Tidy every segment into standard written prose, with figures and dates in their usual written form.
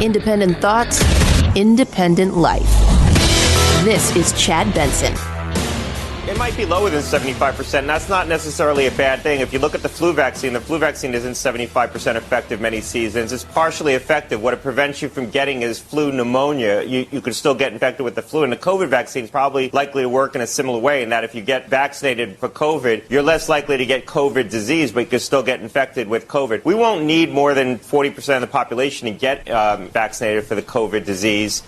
Independent thoughts, independent life. This is Chad Benson. It might be lower than 75%, and that's not necessarily a bad thing. If you look at the flu vaccine isn't 75% effective many seasons. It's partially effective. What it prevents you from getting is flu pneumonia. You could still get infected with the flu, and the COVID vaccine is probably likely to work in a similar way in that if you get vaccinated for COVID, you're less likely to get COVID disease, but you can still get infected with COVID. We won't need more than 40% of the population to get vaccinated for the COVID disease.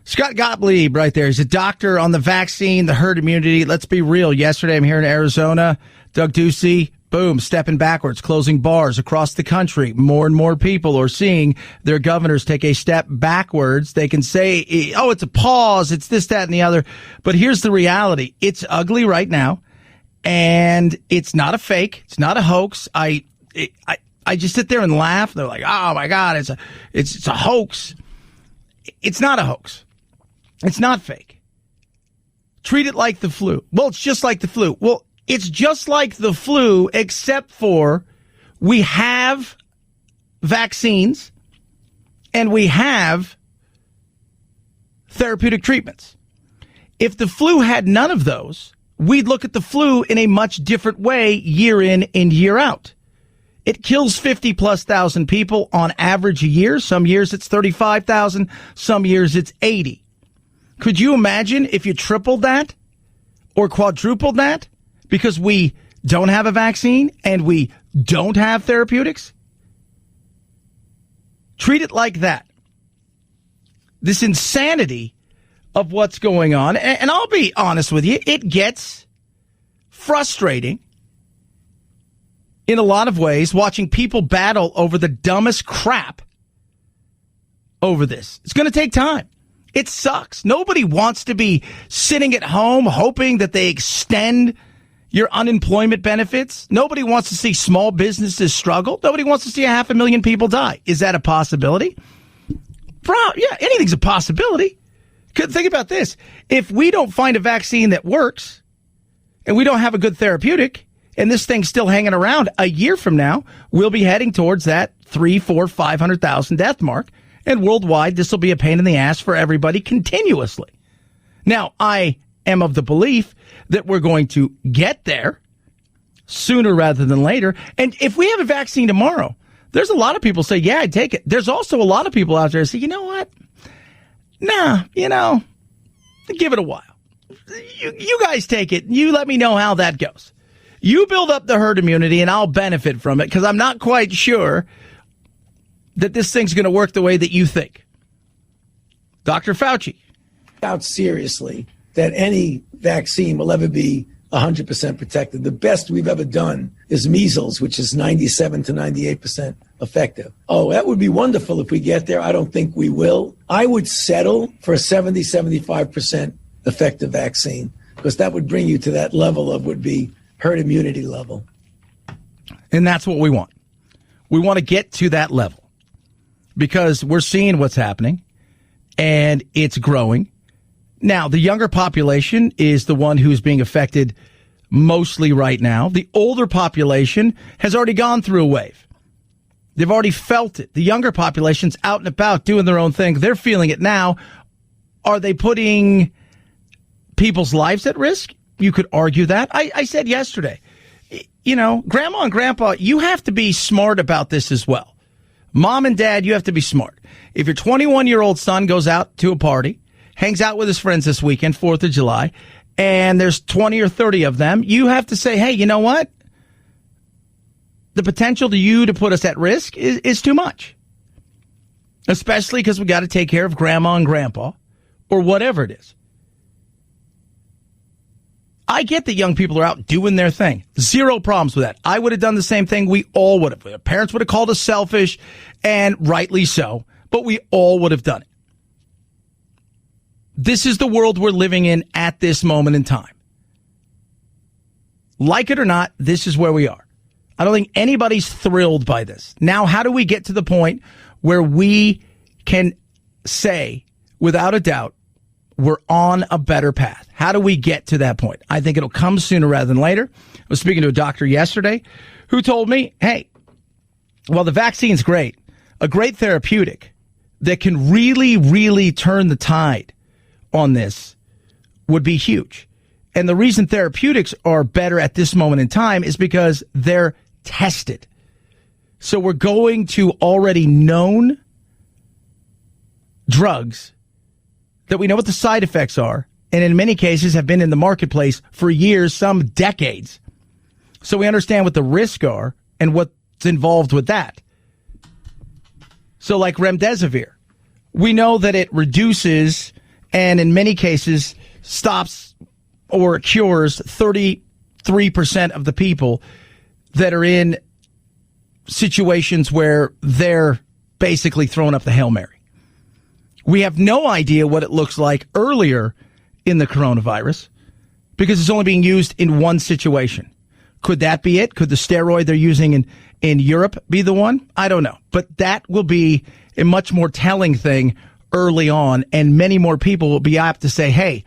Scott Gottlieb right there. He's a doctor on the vaccine, the herd immunity. Let's be real. Yesterday, I'm here in Arizona. Doug Ducey, boom, stepping backwards, closing bars across the country. More and more people are seeing their governors take a step backwards. They can say, oh, it's a pause, it's this, that, and the other. But here's the reality. It's ugly right now, and it's not a fake. It's not a hoax. I just sit there and laugh. They're like, oh, my God, it's a hoax. It's not a hoax. It's not fake. Treat it like the flu. Well, it's just like the flu. Well, it's just like the flu, except for we have vaccines and we have therapeutic treatments. If the flu had none of those, we'd look at the flu in a much different way year in and year out. It kills 50+ thousand people on average a year. Some years it's 35,000. Some years it's 80. Could you imagine if you tripled that or quadrupled that because we don't have a vaccine and we don't have therapeutics? Treat it like that. This insanity of what's going on. And I'll be honest with you, it gets frustrating in a lot of ways, watching people battle over the dumbest crap over this. It's going to take time. It sucks. Nobody wants to be sitting at home hoping that they extend your unemployment benefits. Nobody wants to see small businesses struggle. Nobody wants to see 500,000 people die. Is that a possibility? Yeah, anything's a possibility. Think about this. If we don't find a vaccine that works and we don't have a good therapeutic, and this thing's still hanging around a year from now, we'll be heading towards that 300,000, 400,000, 500,000 death mark. And worldwide, this will be a pain in the ass for everybody continuously. Now, I am of the belief that we're going to get there sooner rather than later. And if we have a vaccine tomorrow, there's a lot of people say, yeah, I'd take it. There's also a lot of people out there who say, you know what? Nah, give it a while. You guys take it. You let me know how that goes. You build up the herd immunity and I'll benefit from it because I'm not quite sure that this thing's going to work the way that you think. Dr. Fauci. Doubt seriously that any vaccine will ever be 100% protected. The best we've ever done is measles, which is 97 to 98% effective. Oh, that would be wonderful if we get there. I don't think we will. I would settle for a 70, 75% effective vaccine because that would bring you to that level of would be herd immunity level. And that's what we want. We want to get to that level because we're seeing what's happening and it's growing. Now, the younger population is the one who's being affected mostly right now. The older population has already gone through a wave. They've already felt it. The younger population's out and about doing their own thing. They're feeling it now. Are they putting people's lives at risk? You could argue that. I said yesterday, Grandma and Grandpa, you have to be smart about this as well. Mom and Dad, you have to be smart. If your 21-year-old son goes out to a party, hangs out with his friends this weekend, 4th of July, and there's 20 or 30 of them, you have to say, hey, you know what? The potential to put us at risk is too much. Especially because we got to take care of Grandma and Grandpa or whatever it is. I get that young people are out doing their thing. Zero problems with that. I would have done the same thing. We all would have. Our parents would have called us selfish, and rightly so, but we all would have done it. This is the world we're living in at this moment in time. Like it or not, this is where we are. I don't think anybody's thrilled by this. Now, how do we get to the point where we can say, without a doubt, we're on a better path? How do we get to that point? I think it'll come sooner rather than later. I was speaking to a doctor yesterday who told me, hey, well, the vaccine's great, a great therapeutic, that can really, really turn the tide on this would be huge. And the reason therapeutics are better at this moment in time is because they're tested. So we're going to already known drugs that we know what the side effects are, and in many cases have been in the marketplace for years, some decades. So we understand what the risks are and what's involved with that. So like remdesivir, we know that it reduces and in many cases stops or cures 33% of the people that are in situations where they're basically throwing up the Hail Mary. We have no idea what it looks like earlier in the coronavirus because it's only being used in one situation. Could that be it? Could the steroid they're using in Europe be the one? I don't know. But that will be a much more telling thing early on, and many more people will be apt to say, hey,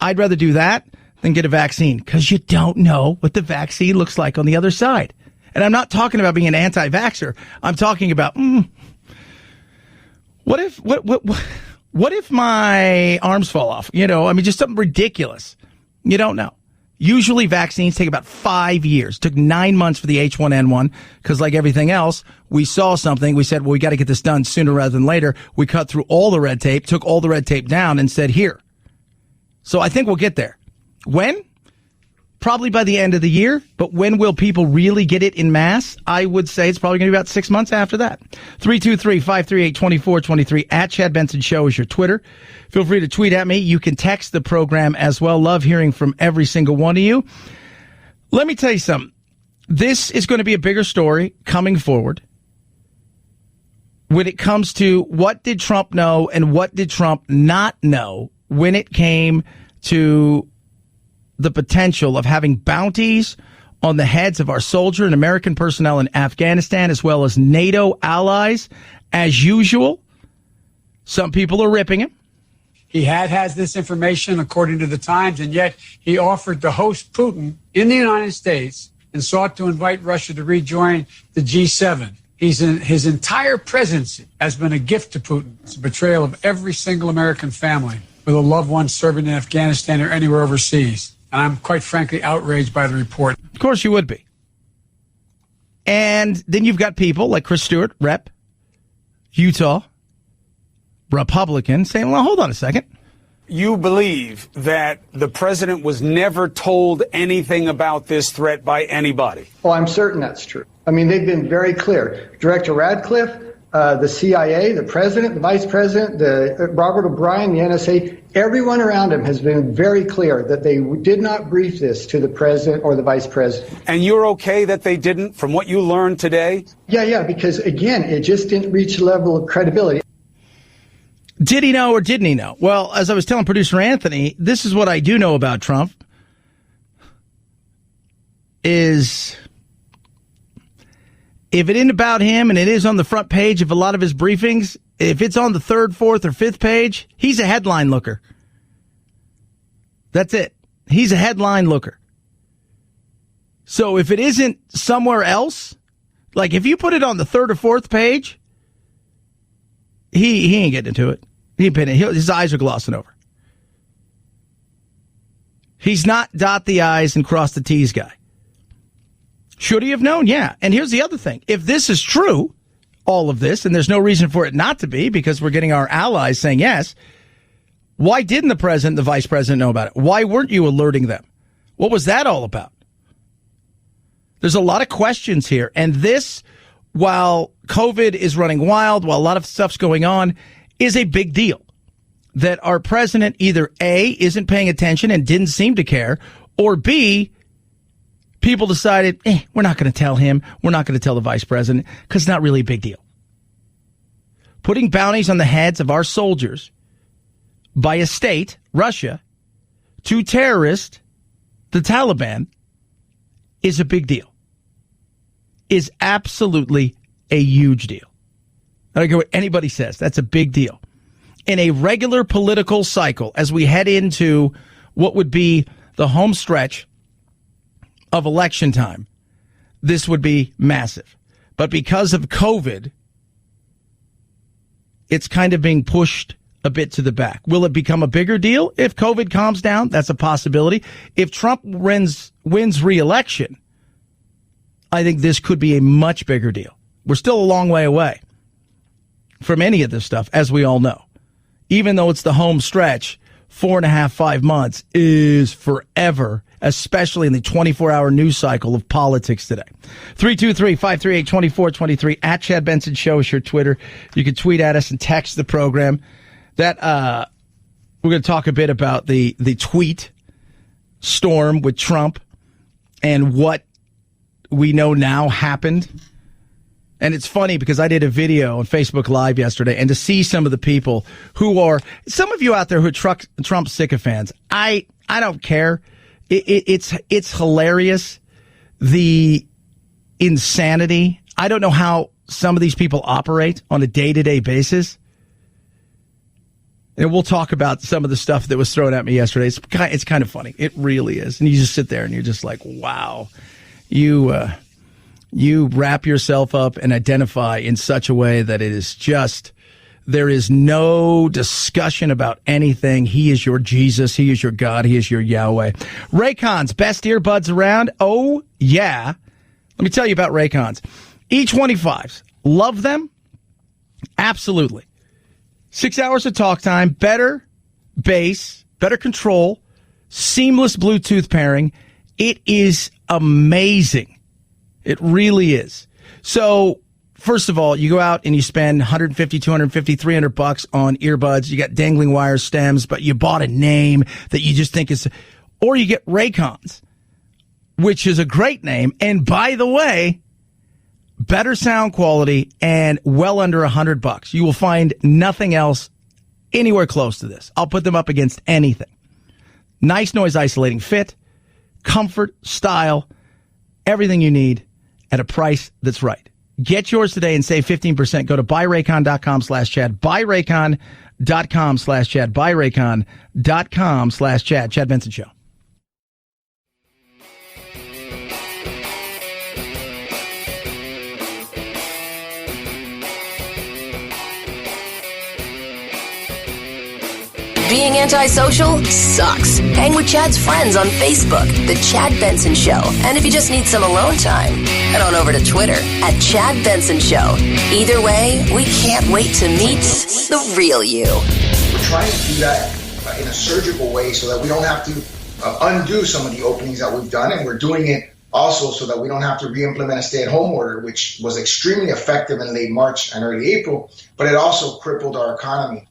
I'd rather do that than get a vaccine, because you don't know what the vaccine looks like on the other side. And I'm not talking about being an anti-vaxxer. I'm talking about, what if my arms fall off? Just something ridiculous. You don't know. Usually vaccines take about 5 years. It took 9 months for the H1N1 because, like everything else, we saw something. We said, well, we got to get this done sooner rather than later. We cut through all the red tape, took all the red tape down and said, here. So I think we'll get there. When? Probably by the end of the year. But when will people really get it in mass? I would say it's probably going to be about 6 months after that. 323-538-2423 at Chad Benson Show is your Twitter. Feel free to tweet at me. You can text the program as well. Love hearing from every single one of you. Let me tell you something. This is going to be a bigger story coming forward when it comes to what did Trump know and what did Trump not know when it came to the potential of having bounties on the heads of our soldier and American personnel in Afghanistan, as well as NATO allies. As usual, some people are ripping him. He has this information, according to the Times, and yet he offered to host Putin in the United States and sought to invite Russia to rejoin the G7. His entire presidency has been a gift to Putin. It's a betrayal of every single American family with a loved one serving in Afghanistan or anywhere overseas. And I'm quite frankly outraged by the report. Of course you would be. And then you've got people like Chris Stewart, Rep. Utah, Republican, saying, well, hold on a second. You believe that the president was never told anything about this threat by anybody? Oh, I'm certain that's true. I mean, they've been very clear. Director Radcliffe, the CIA, the president, the vice president, Robert O'Brien, the NSA, everyone around him has been very clear that they did not brief this to the president or the vice president. And you're okay that they didn't, from what you learned today? Yeah, because, again, it just didn't reach the level of credibility. Did he know or didn't he know? Well, as I was telling producer Anthony, this is what I do know about Trump, is if it isn't about him and it is on the front page of a lot of his briefings, if it's on the third, fourth, or fifth page, he's a headline looker. That's it. He's a headline looker. So if it isn't somewhere else, like if you put it on the third or fourth page, he ain't getting into it. His eyes are glossing over. He's not dot the I's and cross the T's guy. Should he have known? Yeah. And here's the other thing. If this is true, all of this, and there's no reason for it not to be because we're getting our allies saying yes, why didn't the president, the vice president know about it? Why weren't you alerting them? What was that all about? There's a lot of questions here. And this, while COVID is running wild, while a lot of stuff's going on, is a big deal. That our president either A, isn't paying attention and didn't seem to care, or B, people decided, we're not going to tell him, we're not going to tell the vice president, because it's not really a big deal. Putting bounties on the heads of our soldiers by a state, Russia, to terrorists, the Taliban, is a big deal. Is absolutely a huge deal. I don't care what anybody says. That's a big deal. In a regular political cycle, as we head into what would be the home stretch of election time, this would be massive. But because of COVID, it's kind of being pushed a bit to the back. Will it become a bigger deal if COVID calms down? That's a possibility. If Trump wins re-election, I think this could be a much bigger deal. We're still a long way away from any of this stuff, as we all know. Even though it's the home stretch, 4.5, 5 months is forever, especially in the 24-hour news cycle of politics today. 323-538-2423 at Chad Benson Show is your Twitter. You can tweet at us and text the program. That we're going to talk a bit about the tweet storm with Trump and what we know now happened. And it's funny because I did a video on Facebook Live yesterday, and to see some of the people who are, some of you out there who are Trump sycophants, I don't care. It's hilarious, the insanity. I don't know how some of these people operate on a day-to-day basis. And we'll talk about some of the stuff that was thrown at me yesterday. It's kind of funny. It really is. And you just sit there and you're just like, wow, you wrap yourself up and identify in such a way that it is just, there is no discussion about anything. He is your Jesus. He is your God. He is your Yahweh. Raycon's best earbuds around. Oh, yeah. Let me tell you about Raycon's. E25s. Love them? Absolutely. 6 hours of talk time, better bass, better control, seamless Bluetooth pairing. It is amazing. It really is. So, first of all, you go out and you spend $150, $250, $300 on earbuds. You got dangling wire stems, but you bought a name that you just think is, or you get Raycons, which is a great name. And by the way, better sound quality and well under $100. You will find nothing else anywhere close to this. I'll put them up against anything. Nice noise isolating fit, comfort, style, everything you need at a price that's right. Get yours today and save 15%. Go to buyraycon.com/Chad. Buyraycon.com/Chad. Buyraycon.com/Chad. Chad Benson Show. Being antisocial sucks. Hang with Chad's friends on Facebook, The Chad Benson Show. And if you just need some alone time, head on over to Twitter at Chad Benson Show. Either way, we can't wait to meet the real you. We're trying to do that in a surgical way so that we don't have to undo some of the openings that we've done. And we're doing it also so that we don't have to re-implement a stay-at-home order, which was extremely effective in late March and early April, but it also crippled our economy.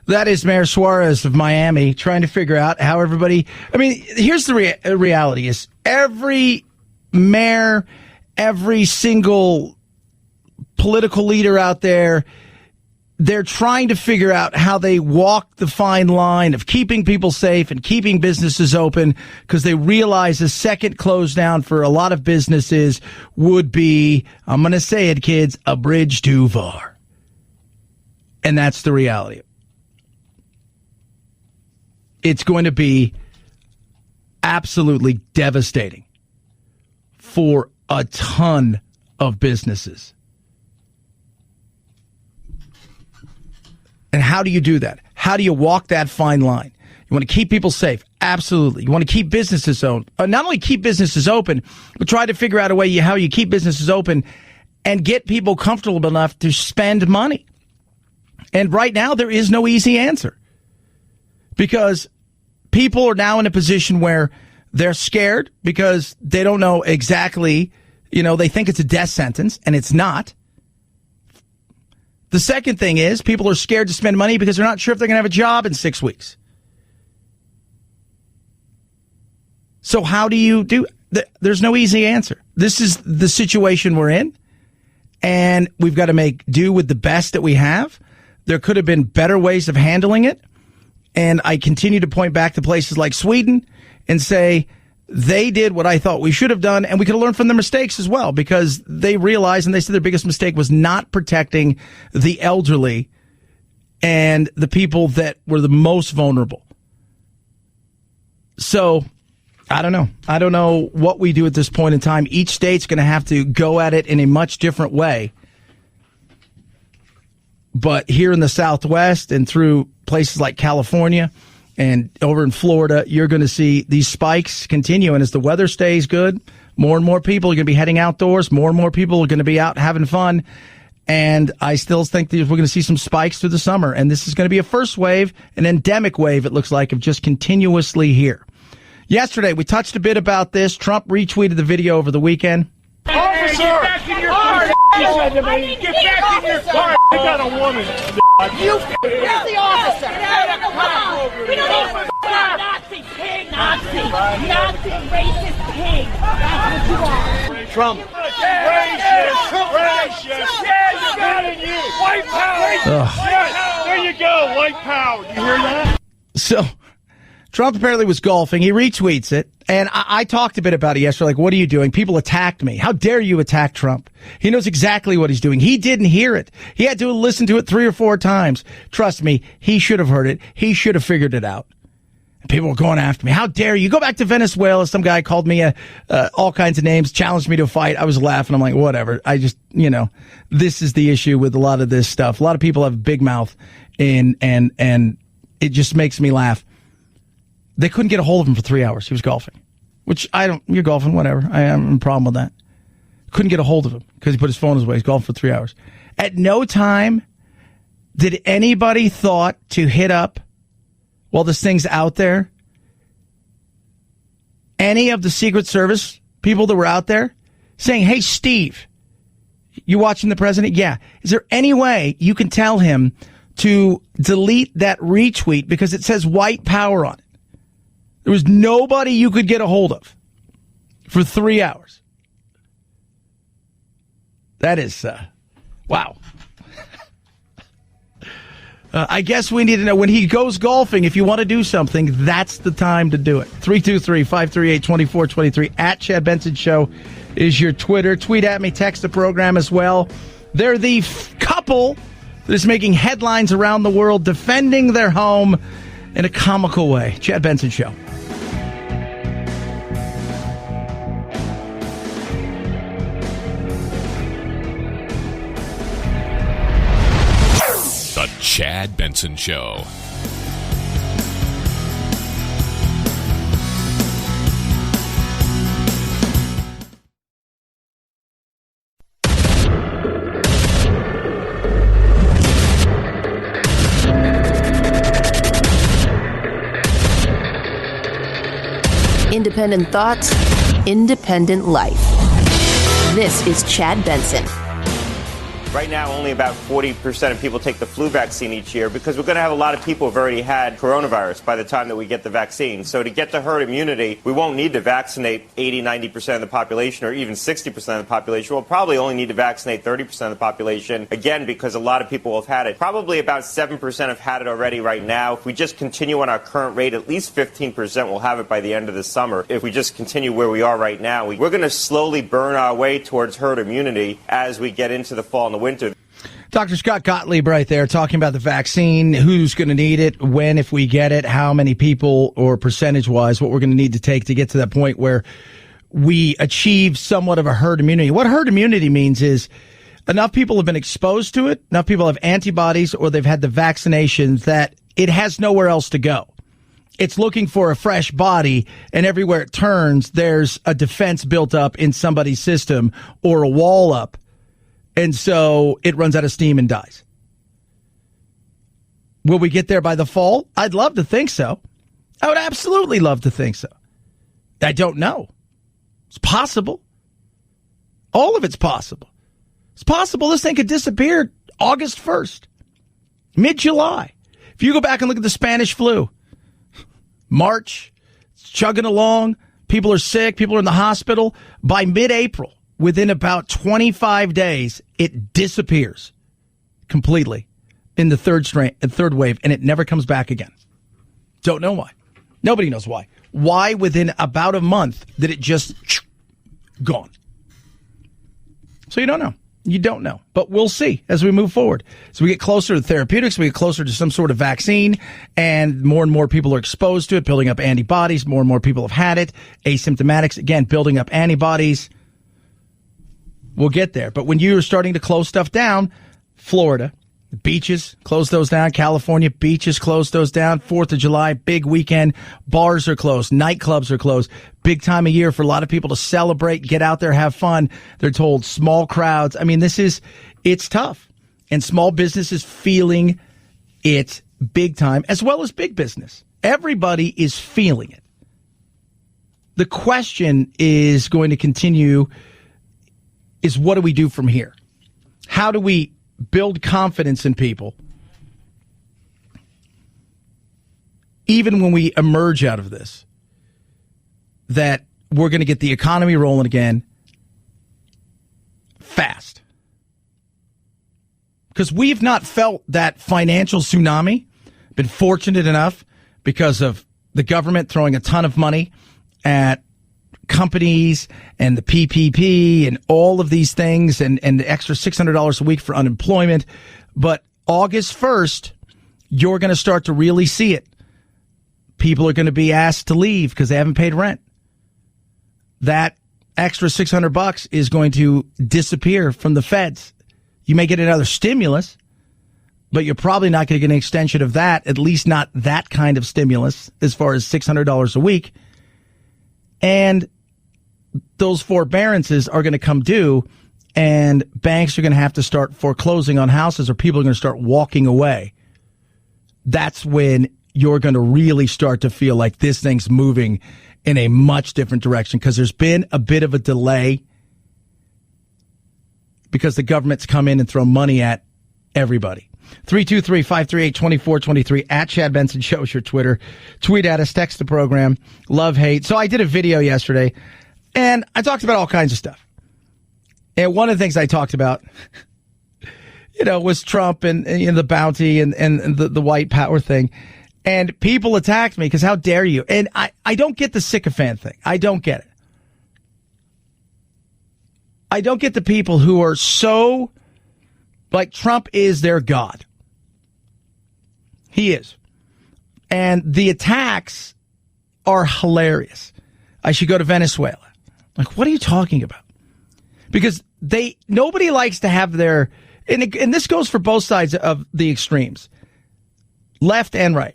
That is Mayor Suarez of Miami trying to figure out how everybody, I mean, here's the reality is every mayor, every single political leader out there, they're trying to figure out how they walk the fine line of keeping people safe and keeping businesses open, because they realize a second close down for a lot of businesses would be, I'm going to say it, kids, a bridge too far. And that's the reality. It's going to be absolutely devastating for a ton of businesses. And how do you do that? How do you walk that fine line? You want to keep people safe? Absolutely. You want to keep businesses open? Not only keep businesses open, but try to figure out a way how you keep businesses open and get people comfortable enough to spend money. And right now, there is no easy answer. Because people are now in a position where they're scared because they don't know exactly, they think it's a death sentence, and it's not. The second thing is people are scared to spend money because they're not sure if they're going to have a job in 6 weeks. So how do you do? There's no easy answer. This is the situation we're in, and we've got to make do with the best that we have. There could have been better ways of handling it. And I continue to point back to places like Sweden and say they did what I thought we should have done, and we could have learned from their mistakes as well, because they realized, and they said their biggest mistake was not protecting the elderly and the people that were the most vulnerable. So I don't know. I don't know what we do at this point in time. Each state's going to have to go at it in a much different way. But here in the Southwest and through places like California and over in Florida, you're going to see these spikes continue. And as the weather stays good, more and more people are going to be heading outdoors. More and more people are going to be out having fun. And I still think that we're going to see some spikes through the summer. And this is going to be a first wave, an endemic wave, it looks like, of just continuously here. Yesterday, we touched a bit about this. Trump retweeted the video over the weekend. Officer! Get back in your car, he said to me. Get back in your car. I got a woman. Where's the officer? We don't need Nazi pig, Nazi, racist pig. That's what you are. Trump. Racist. Yeah, you got it, you. White power. Yeah, there you go, white power. You hear that? So, Trump apparently was golfing. He retweets it. And I talked a bit about it yesterday. Like, what are you doing? People attacked me. How dare you attack Trump? He knows exactly what he's doing. He didn't hear it. He had to listen to it 3 or 4 times. Trust me, he should have heard it. He should have figured it out. And people were going after me. How dare you? Go back to Venezuela. Some guy called me all kinds of names, challenged me to a fight. I was laughing. I'm like, whatever. I just, this is the issue with a lot of this stuff. A lot of people have a big mouth, and it just makes me laugh. They couldn't get a hold of him for 3 hours. He was golfing, which you're golfing, whatever. I have a problem with that. Couldn't get a hold of him because he put his phone away. He's golfing for 3 hours. At no time did anybody thought to hit up while this thing's out there any of the Secret Service people that were out there saying, hey, Steve, you watching the president? Yeah. Is there any way you can tell him to delete that retweet because it says white power on it? There was nobody you could get a hold of for 3 hours. That is, wow. I guess we need to know when he goes golfing, if you want to do something, that's the time to do it. 323-538-2423 at Chad Benson Show is your Twitter. Tweet at me, text the program as well. They're the couple that is making headlines around the world, defending their home in a comical way. Chad Benson Show. The Chad Benson Show. Independent thoughts, independent life. This is Chad Benson. Right now, only about 40% of people take the flu vaccine each year because we're going to have a lot of people who have already had coronavirus by the time that we get the vaccine. So to get to herd immunity, we won't need to vaccinate 80, 90% of the population or even 60% of the population. We'll probably only need to vaccinate 30% of the population, again, because a lot of people have had it. Probably about 7% have had it already right now. If we just continue on our current rate, at least 15% will have it by the end of the summer. If we just continue where we are right now, we're going to slowly burn our way towards herd immunity as we get into the fall and the winter. Dr. Scott Gottlieb right there talking about the vaccine, who's going to need it, when, if we get it, how many people, or percentage-wise, what we're going to need to take to get to that point where we achieve somewhat of a herd immunity. What herd immunity means is enough people have been exposed to it, enough people have antibodies, or they've had the vaccinations that it has nowhere else to go. It's looking for a fresh body, and everywhere it turns, there's a defense built up in somebody's system or a wall up. And so it runs out of steam and dies. Will we get there by the fall? I'd love to think so. I would absolutely love to think so. I don't know. It's possible. All of it's possible. It's possible this thing could disappear August 1st, mid-July. If you go back and look at the Spanish flu, March, it's chugging along. People are sick. People are in the hospital. By mid-April, within about 25 days, it disappears completely in the third wave, and it never comes back again. Don't know why. Nobody knows why. Why within about a month did it just gone? So you don't know. You don't know. But we'll see as we move forward. So we get closer to therapeutics, we get closer to some sort of vaccine, and more people are exposed to it, building up antibodies. More and more people have had it. Asymptomatics, again, building up antibodies. We'll get there. But when you're starting to close stuff down, Florida, Beaches, close those down. California beaches, close those down. 4th of July, big weekend. Bars are closed. Nightclubs are closed. Big time of year for a lot of people to celebrate, get out there, have fun. They're told small crowds. I mean, it's tough. And small business is feeling it big time, as well as big business. Everybody is feeling it. The question is going to continue is what do we do from here? How do we build confidence in people even when we emerge out of this, that we're going to get the economy rolling again fast? Because we've not felt that financial tsunami. Been fortunate enough because of the government throwing a ton of money at companies and the PPP and all of these things and the extra $600 a week for unemployment. But August 1st, you're going to start to really see it. People are going to be asked to leave because they haven't paid rent. That extra $600 is going to disappear from the feds. You may get another stimulus, but you're probably not going to get an extension of that, at least not that kind of stimulus as far as $600 a week. And those forbearances are going to come due, and banks are going to have to start foreclosing on houses, or people are going to start walking away. That's when you're going to really start to feel like this thing's moving in a much different direction, because there's been a bit of a delay because the government's come in and thrown money at everybody. 323-538-2423 at Chad Benson Show is your Twitter. Tweet at us, text the program. Love, hate. So I did a video yesterday, and I talked about all kinds of stuff. And one of the things I talked about, was Trump and the bounty and the white power thing. And people attacked me because how dare you? And I don't get the sycophant thing. I don't get it. I don't get the people who are so like Trump is their God. He is. And the attacks are hilarious. I should go to Venezuela. Like, what are you talking about? Because nobody likes to have their, and this goes for both sides of the extremes, left and right.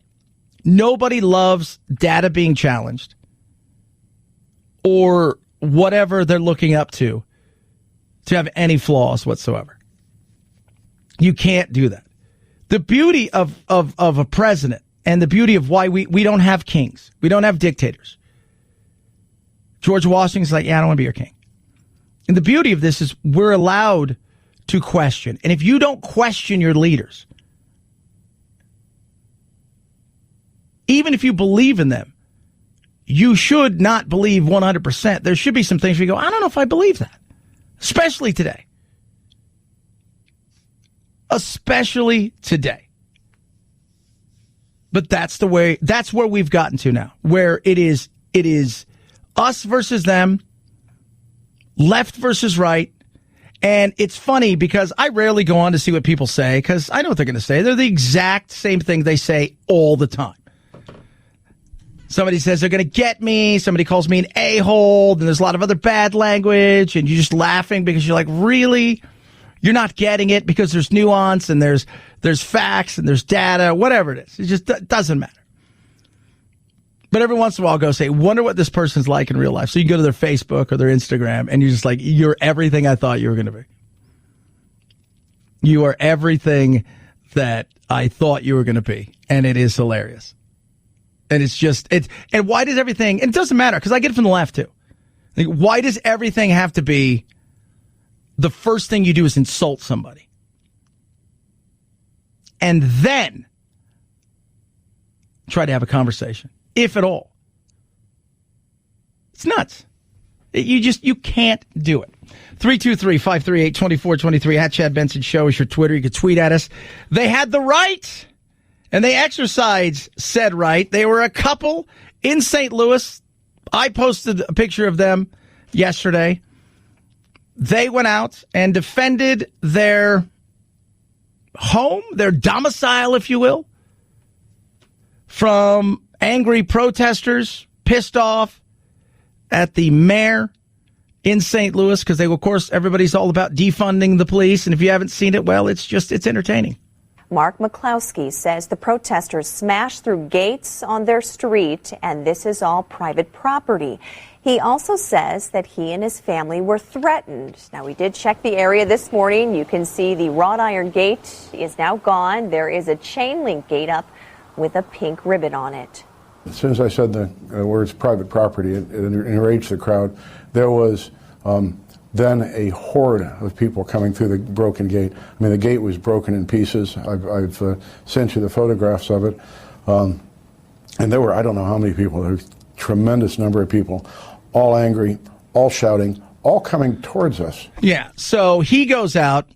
Nobody loves data being challenged or whatever they're looking up to have any flaws whatsoever. You can't do that. The beauty of a president and the beauty of why we don't have kings. We don't have dictators. George Washington's like, yeah, I don't want to be your king. And the beauty of this is we're allowed to question. And if you don't question your leaders, even if you believe in them, you should not believe 100%. There should be some things where you go, I don't know if I believe that. Especially today. Especially today. But that's where we've gotten to now, where it is us versus them, left versus right. And it's funny because I rarely go on to see what people say because I know what they're going to say. They're the exact same thing they say all the time. Somebody says they're going to get me. Somebody calls me an a-hole. And there's a lot of other bad language. And you're just laughing because you're like, really? You're not getting it because there's nuance and there's facts and there's data, whatever it is. It just doesn't matter. But every once in a while I'll go say, wonder what this person's like in real life. So you go to their Facebook or their Instagram and you're just like, you're everything I thought you were going to be. You are everything that I thought you were going to be. And it is hilarious. And and why does everything, and it doesn't matter because I get it from the left too. Like, why does everything have to be the first thing you do is insult somebody? And then try to have a conversation, if at all. It's nuts. You can't do it. 323-538-2423 at Chad Benson Show is your Twitter. You can tweet at us. They had the right. And they exercised said right. They were a couple in St. Louis. I posted a picture of them yesterday. They went out and defended their home, their domicile, if you will, from angry protesters pissed off at the mayor in St. Louis because of course, everybody's all about defunding the police. And if you haven't seen it, well, it's entertaining. Mark McCloskey says the protesters smashed through gates on their street, and this is all private property. He also says that he and his family were threatened. Now, we did check the area this morning. You can see the wrought iron gate is now gone. There is a chain link gate up with a pink ribbon on it. As soon as I said the words private property, it enraged the crowd. There was then a horde of people coming through the broken gate. I mean, the gate was broken in pieces. I've sent you the photographs of it. And there were, I don't know how many people, there was a tremendous number of people, all angry, all shouting, all coming towards us. Yeah, so he goes out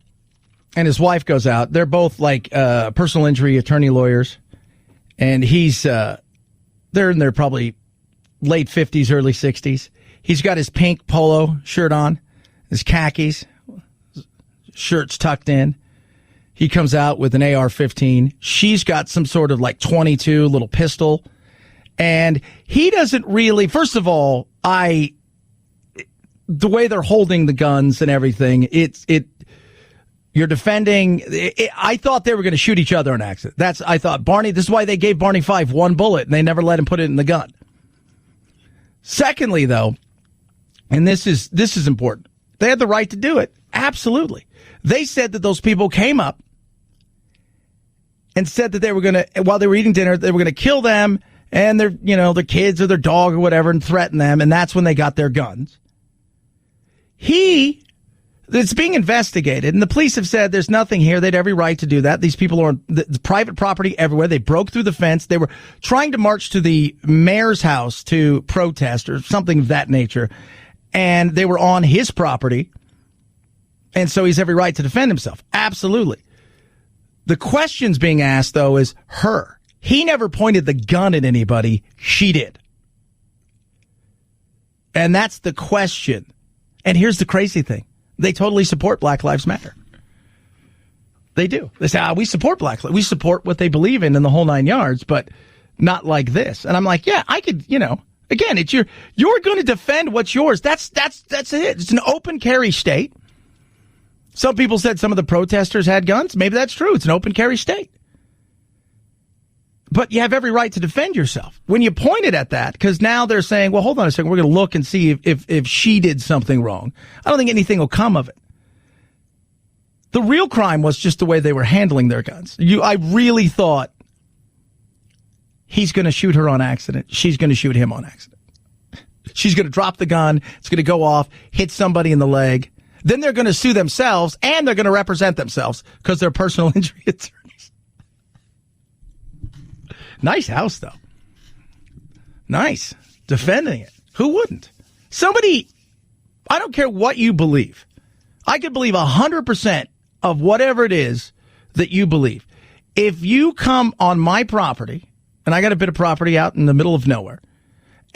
and his wife goes out. They're both like personal injury attorney lawyers. And he's, they're in their probably late 50s, early 60s. He's got his pink polo shirt on, his khakis, shirt's tucked in. He comes out with an AR-15. She's got some sort of like 22 little pistol. And he doesn't really, first of all, the way they're holding the guns and everything, you're defending. I thought they were going to shoot each other on accident. I thought Barney, this is why they gave Barney Fife one bullet and they never let him put it in the gun. Secondly, though, and this is important, they had the right to do it. Absolutely. They said that those people came up and said that they were going to, while they were eating dinner, they were going to kill them and their kids or their dog or whatever and threaten them. And that's when they got their guns. It's being investigated, and the police have said there's nothing here. They had every right to do that. These people are on the private property everywhere. They broke through the fence. They were trying to march to the mayor's house to protest or something of that nature, and they were on his property, and so he's every right to defend himself. Absolutely. The questions being asked, though, is her. He never pointed the gun at anybody. She did. And that's the question. And here's the crazy thing. They totally support Black Lives Matter. They do. They say, we support Black Lives. We support what they believe in the whole 9 yards, but not like this. And I'm like, yeah, I could, again, it's you're going to defend what's yours. That's it. It's an open carry state. Some people said some of the protesters had guns. Maybe that's true. It's an open carry state. But you have every right to defend yourself. When you pointed at that, because now they're saying, well, hold on a second, we're going to look and see if she did something wrong. I don't think anything will come of it. The real crime was just the way they were handling their guns. I really thought he's going to shoot her on accident. She's going to shoot him on accident. She's going to drop the gun. It's going to go off, hit somebody in the leg. Then they're going to sue themselves, and they're going to represent themselves because they're personal injury attorneys. Nice house, though. Nice. Defending it. Who wouldn't? Somebody, I don't care what you believe. I could believe 100% of whatever it is that you believe. If you come on my property, and I got a bit of property out in the middle of nowhere,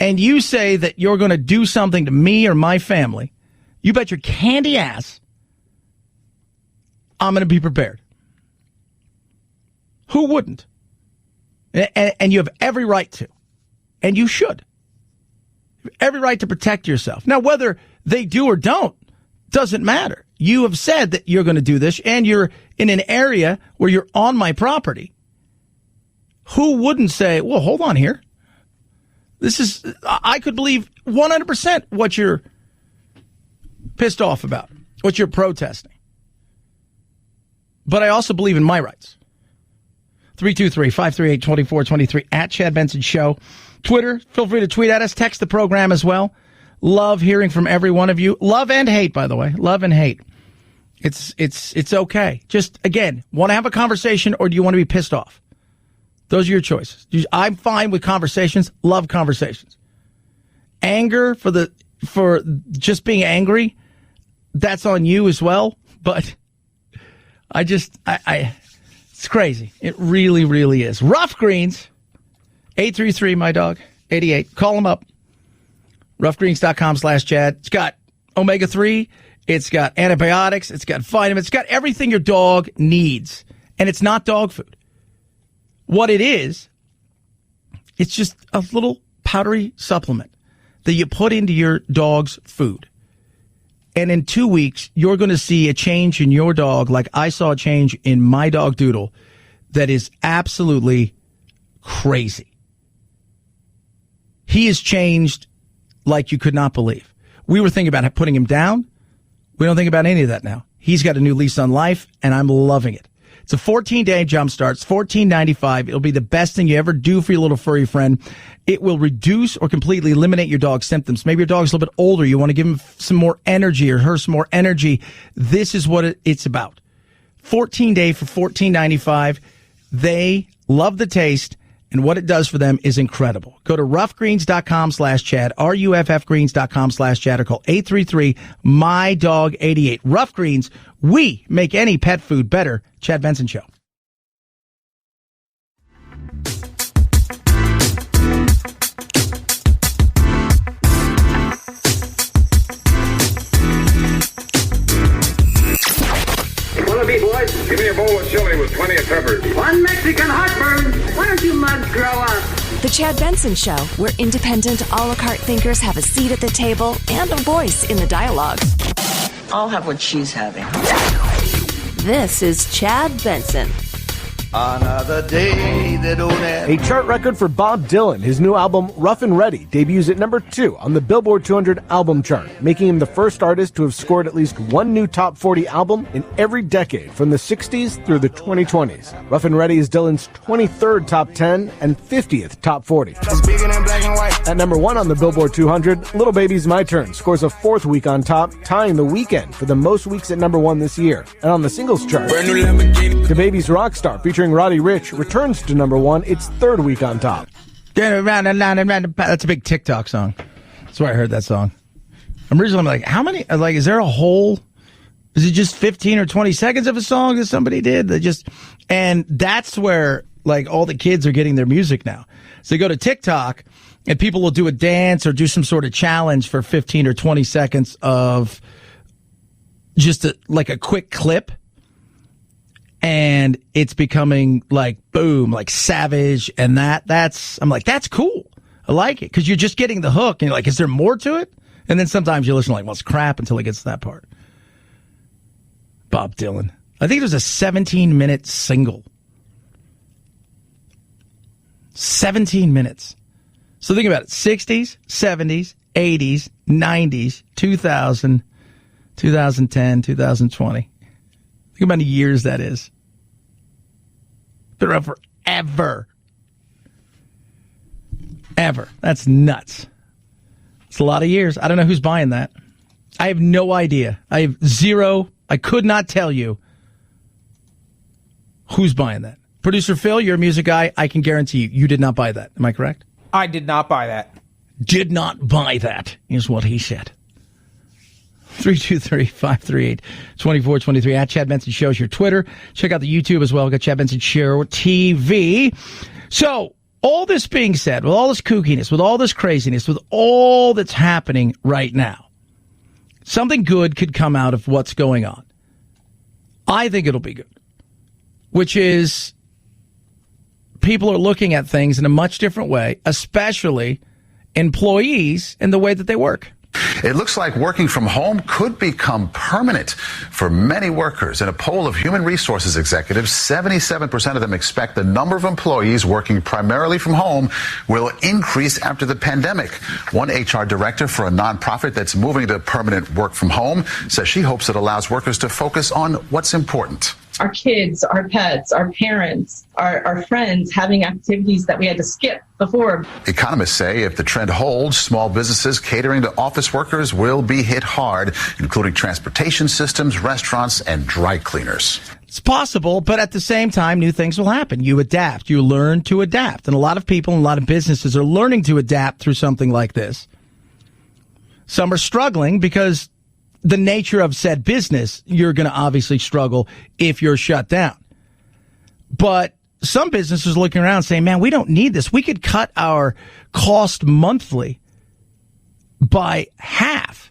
and you say that you're going to do something to me or my family, you bet your candy ass I'm going to be prepared. Who wouldn't? And you have every right to. And you should. You have every right to protect yourself. Now, whether they do or don't doesn't matter. You have said that you're going to do this, and you're in an area where you're on my property. Who wouldn't say, well, hold on here. I could believe 100% what you're pissed off about, what you're protesting. But I also believe in my rights. 323-538-2423 at Chad Benson Show. Twitter, feel free to tweet at us. Text the program as well. Love hearing from every one of you. Love and hate, by the way. Love and hate. It's okay. Just, again, want to have a conversation or do you want to be pissed off? Those are your choices. I'm fine with conversations. Love conversations. Anger for just being angry, that's on you as well. But it's crazy. It really, really is. Rough Greens, 833, my dog, 88. Call them up. Roughgreens.com/Chad. It's got omega-3. It's got antibiotics. It's got vitamins. It's got everything your dog needs. And it's not dog food. What it is, it's just a little powdery supplement that you put into your dog's food. And in 2 weeks, you're going to see a change in your dog like I saw a change in my dog Doodle that is absolutely crazy. He has changed like you could not believe. We were thinking about putting him down. We don't think about any of that now. He's got a new lease on life, and I'm loving it. It's a 14-day jumpstart. It's $14.95. It'll be the best thing you ever do for your little furry friend. It will reduce or completely eliminate your dog's symptoms. Maybe your dog's a little bit older. You want to give him some more energy or her some more energy. This is what it's about. 14-day for $14.95. They love the taste, and what it does for them is incredible. Go to roughgreens.com/Chad, ruffgreens.com/Chad, or call 833-MY-DOG-88. Rough Greens, we make any pet food better. Chad Benson Show. Wanna be boys? Give me a bowl of chili with plenty of peppers. One Mexican heartburn. Why don't you mugs grow up? The Chad Benson Show, where independent, a la carte thinkers have a seat at the table and a voice in the dialogue. I'll have what she's having. This is Chad Benson. Another day they don't have. A chart record for Bob Dylan. His new album, Rough and Ready, debuts at number 2 on the Billboard 200 album chart, making him the first artist to have scored at least one new top 40 album in every decade, from the 60s through the 2020s. Rough and Ready is Dylan's 23rd top 10 and 50th top 40. At number 1 on the Billboard 200, Little Baby's My Turn scores a 4th week on top, tying The Weeknd for the most weeks at number 1 this year. And on the singles chart, The Baby's Rockstar, featuring Roddy Ricch, returns to number 1, its 3rd week on top. That's a big TikTok song. That's where I heard that song. I'm like, how many? Like, is there a whole? Is it just 15 or 20 seconds of a song that somebody did? And that's where like all the kids are getting their music now. So they go to TikTok, and people will do a dance or do some sort of challenge for 15 or 20 seconds of just like a quick clip. And it's becoming like boom, like Savage, and I'm like, that's cool. I like it because you're just getting the hook, and you're like, is there more to it? And then sometimes you listen like, well, it's crap until it gets to that part. Bob Dylan. I think it was a 17-minute single. 17 minutes. So think about it: 60s, 70s, 80s, 90s, 2000, 2010, 2020. Think about the years that is. Been around forever. Ever. That's nuts. It's a lot of years. I don't know who's buying that. I have no idea. I have zero. I could not tell you who's buying that. Producer Phil, you're a music guy. I can guarantee you did not buy that. Am I correct? I did not buy that. Did not buy that, is what he said. 323-538-2423 at Chad Benson Show's your Twitter. Check out the YouTube as well. We've got Chad Benson Show TV. So, all this being said, with all this kookiness, with all this craziness, with all that's happening right now, something good could come out of what's going on. I think it'll be good. Which is, people are looking at things in a much different way, especially employees and the way that they work. It looks like working from home could become permanent for many workers. In a poll of human resources executives, 77% of them expect the number of employees working primarily from home will increase after the pandemic. One HR director for a nonprofit that's moving to permanent work from home says she hopes it allows workers to focus on what's important. Our kids, our pets, our parents, our friends having activities that we had to skip before. Economists say if the trend holds, small businesses catering to office workers will be hit hard, including transportation systems, restaurants, and dry cleaners. It's possible, but at the same time, new things will happen. You adapt. You learn to adapt. And a lot of people and a lot of businesses are learning to adapt through something like this. Some are struggling because the nature of said business, you're going to obviously struggle if you're shut down. But some businesses are looking around saying, man, we don't need this. We could cut our cost monthly by half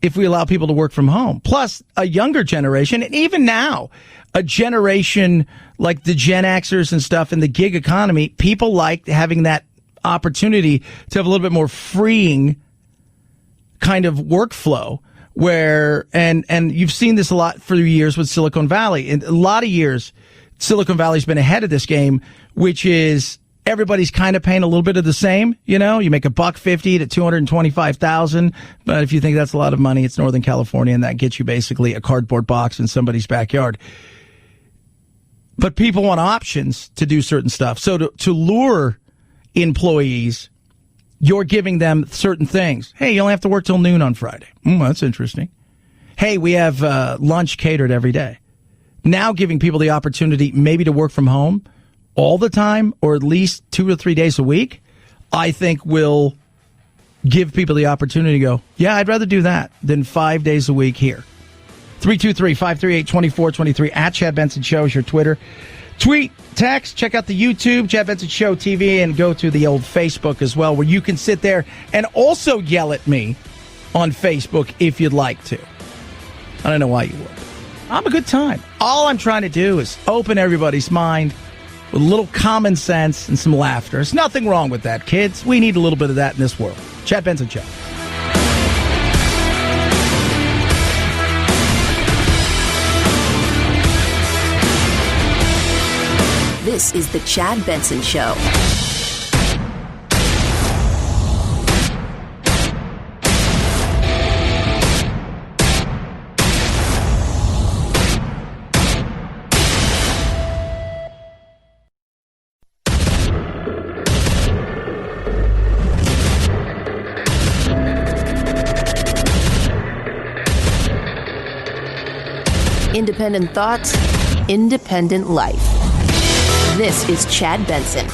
if we allow people to work from home. Plus, a younger generation, and even now, a generation like the Gen Xers and stuff in the gig economy, people like having that opportunity to have a little bit more freeing kind of workflow. Where, and you've seen this a lot for years with Silicon Valley. In a lot of years, Silicon Valley's been ahead of this game, which is everybody's kind of paying a little bit of the same. You know, you make $150 to $225,000. But if you think that's a lot of money, it's Northern California, and that gets you basically a cardboard box in somebody's backyard. But people want options to do certain stuff. So to lure employees, you're giving them certain things. Hey, you only have to work till noon on Friday. That's interesting. Hey, we have lunch catered every day. Now giving people the opportunity maybe to work from home all the time, or at least 2 or 3 days a week, I think will give people the opportunity to go, yeah, I'd rather do that than 5 days a week here. 323-538-2423 at Chad Benson Show is your Twitter. Tweet, text, check out the YouTube, Chad Benson Show TV, and go to the old Facebook as well, where you can sit there and also yell at me on Facebook if you'd like to. I don't know why you would. I'm a good time. All I'm trying to do is open everybody's mind with a little common sense and some laughter. There's nothing wrong with that, kids. We need a little bit of that in this world. Chad Benson Show. This is the Chad Benson Show. Independent thoughts, independent life. This is Chad Benson.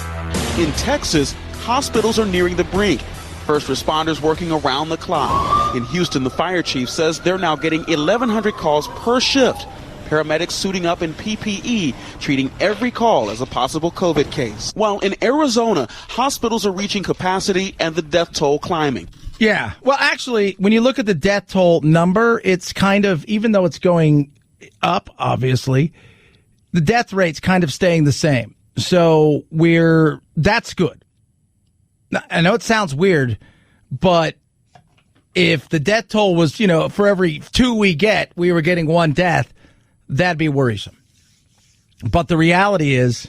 In Texas, hospitals are nearing the brink. First responders working around the clock. In Houston, the fire chief says they're now getting 1,100 calls per shift. Paramedics suiting up in PPE, treating every call as a possible COVID case. While in Arizona, hospitals are reaching capacity and the death toll climbing. Yeah. Well, actually, when you look at the death toll number, it's kind of, even though it's going up, obviously, the death rate's kind of staying the same. So that's good. Now, I know it sounds weird, but if the death toll was, for every 2 we get, we were getting 1 death, that'd be worrisome. But the reality is,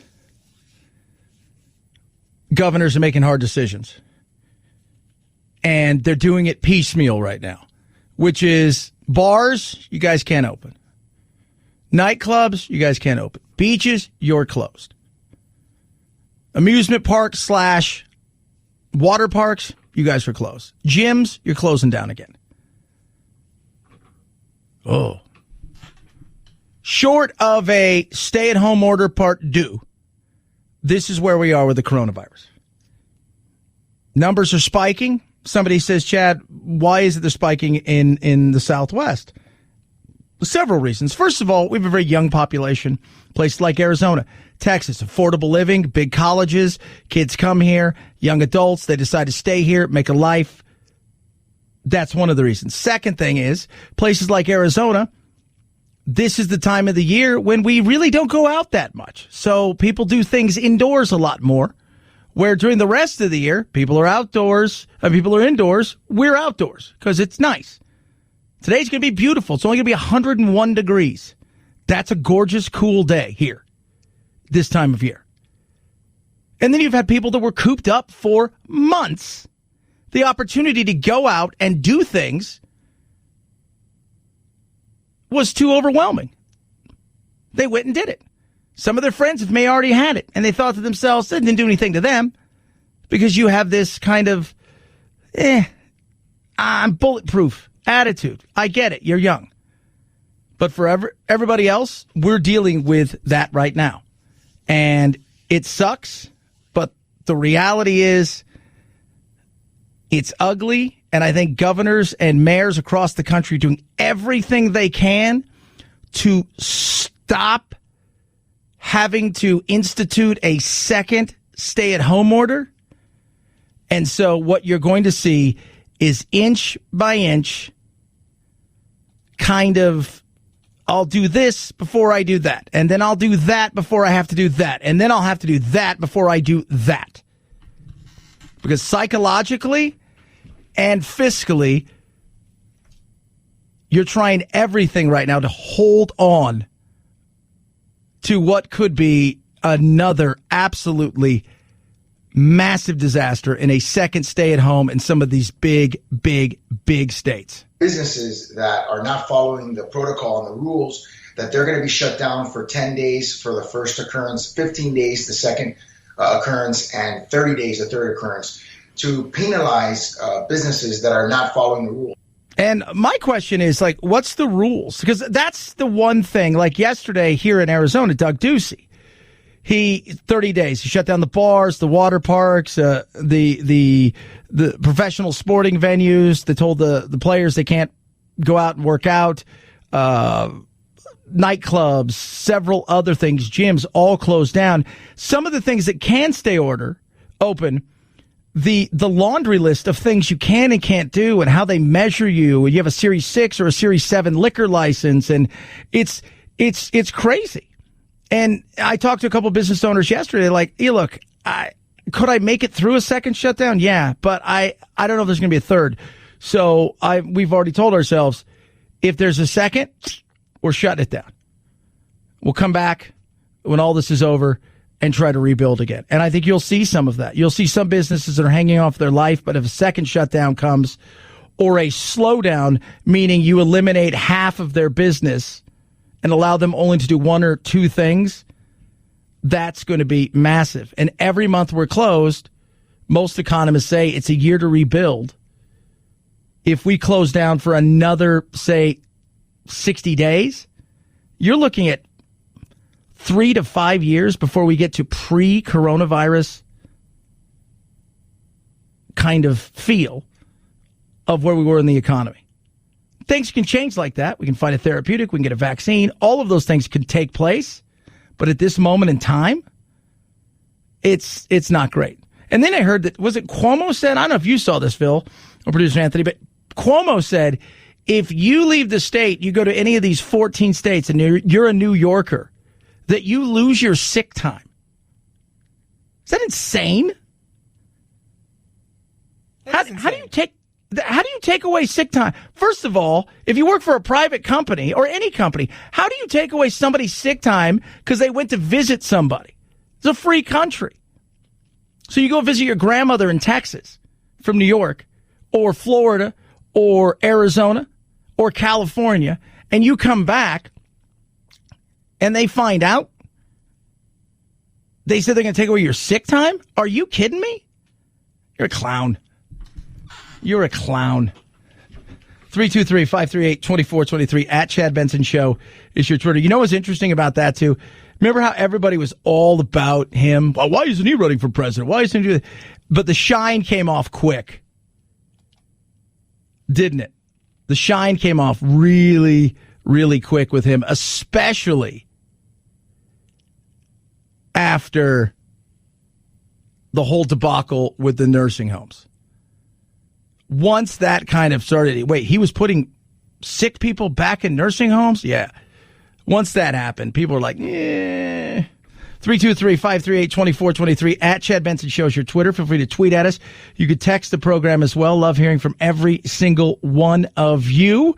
governors are making hard decisions. And they're doing it piecemeal right now, which is bars, you guys can't open. Nightclubs, you guys can't open. Beaches, you're closed. Amusement parks / water parks, you guys are closed. Gyms, you're closing down again. Oh. Short of a stay-at-home order part 2, this is where we are with the coronavirus. Numbers are spiking. Somebody says, Chad, why is it they're spiking in the Southwest? Several reasons. First of all, we have a very young population. Places like Arizona, Texas, affordable living, big colleges, kids come here, young adults, they decide to stay here, make a life. That's one of the reasons. Second thing is, places like Arizona, this is the time of the year when we really don't go out that much. So people do things indoors a lot more, where during the rest of the year, people are outdoors, people are indoors, we're outdoors because it's nice. Today's going to be beautiful. It's only going to be 101 degrees. That's a gorgeous, cool day here this time of year. And then you've had people that were cooped up for months. The opportunity to go out and do things was too overwhelming. They went and did it. Some of their friends may already had it, and they thought to themselves, it didn't do anything to them because you have this kind of, I'm bulletproof attitude. I get it. You're young. But for everybody else, we're dealing with that right now. And it sucks, but the reality is it's ugly. And I think governors and mayors across the country doing everything they can to stop having to institute a second stay-at-home order. And so what you're going to see is inch by inch kind of, I'll do this before I do that. And then I'll do that before I have to do that. And then I'll have to do that before I do that. Because psychologically and fiscally, you're trying everything right now to hold on to what could be another absolutely massive disaster in a second stay-at-home in some of these big, big, big states. Businesses that are not following the protocol and the rules, that they're going to be shut down for 10 days for the first occurrence, 15 days the second occurrence, and 30 days the third occurrence, to penalize businesses that are not following the rules. And my question is, like, what's the rules? Because that's the one thing. Like yesterday here in Arizona, Doug Ducey, 30 days. He shut down the bars, the water parks, the professional sporting venues. They told the players they can't go out and work out. Nightclubs, several other things, gyms, all closed down. Some of the things that can stay open, the laundry list of things you can and can't do and how they measure you. You have a Series 6 or a Series 7 liquor license, and it's crazy. And I talked to a couple of business owners yesterday, like, hey, look, could I make it through a second shutdown? Yeah, but I don't know if there's going to be a third. So we've already told ourselves, if there's a second, we're shutting it down. We'll come back when all this is over and try to rebuild again. And I think you'll see some of that. You'll see some businesses that are hanging off their life, but if a second shutdown comes, or a slowdown, meaning you eliminate half of their business and allow them only to do one or two things, that's going to be massive. And every month we're closed, most economists say it's a year to rebuild. If we close down for another, say, 60 days, you're looking at 3 to 5 years before we get to pre-coronavirus kind of feel of where we were in the economy. Things can change like that. We can find a therapeutic. We can get a vaccine. All of those things can take place. But at this moment in time, it's not great. And then I heard that, was it Cuomo said, I don't know if you saw this, Phil, or producer Anthony, but Cuomo said, if you leave the state, you go to any of these 14 states and you're a New Yorker, that you lose your sick time. Is that insane? How do you take away sick time? First of all, if you work for a private company or any company, how do you take away somebody's sick time because they went to visit somebody? It's a free country. So you go visit your grandmother in Texas from New York or Florida or Arizona or California, and you come back and they find out, they said they're going to take away your sick time? Are you kidding me? You're a clown. You're a clown. 323-538-2423 at Chad Benson Show is your Twitter. You know what's interesting about that, too? Remember how everybody was all about him? Well, why isn't he running for president? Why isn't he doing that? But the shine came off quick. Didn't it? The shine came off really, really quick with him, especially after the whole debacle with the nursing homes. Once that kind of started, wait, he was putting sick people back in nursing homes? Yeah. Once that happened, people were like, eh. 323-538-2423 at Chad Benson Show's your Twitter. Feel free to tweet at us. You could text the program as well. Love hearing from every single one of you.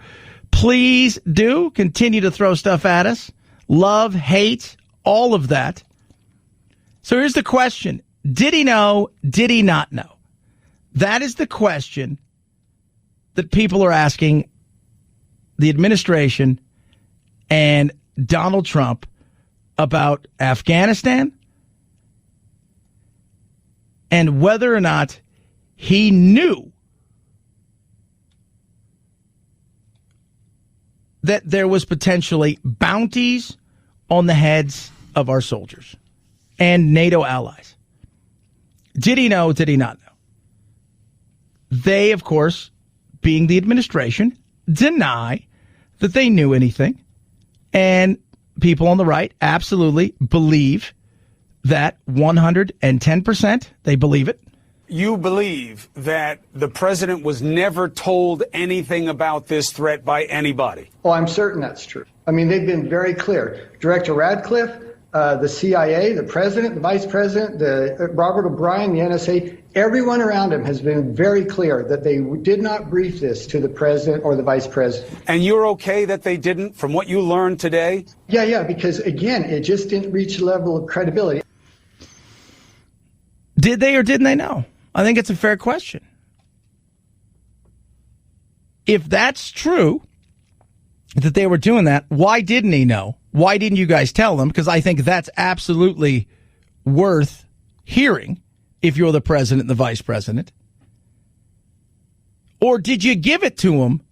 Please do continue to throw stuff at us. Love, hate, all of that. So here's the question. Did he know? Did he not know? That is the question that people are asking the administration and Donald Trump about Afghanistan and whether or not he knew that there was potentially bounties on the heads of our soldiers and NATO allies. Did he know? Did he not know? They, of course, being the administration, deny that they knew anything. And people on the right absolutely believe that 110%, they believe it. You believe that the president was never told anything about this threat by anybody? Oh, I'm certain that's true. I mean, they've been very clear. Director Radcliffe, the CIA, the president, the vice president, Robert O'Brien, the NSA, Everyone around him has been very clear that they did not brief this to the president or the vice president. And you're okay that they didn't, from what you learned today? Yeah, because, again, it just didn't reach the level of credibility. Did they or didn't they know? I think it's a fair question. If that's true, that they were doing that, why didn't he know? Why didn't you guys tell him? Because I think that's absolutely worth hearing if you're the president and the vice president. Or did you give it to him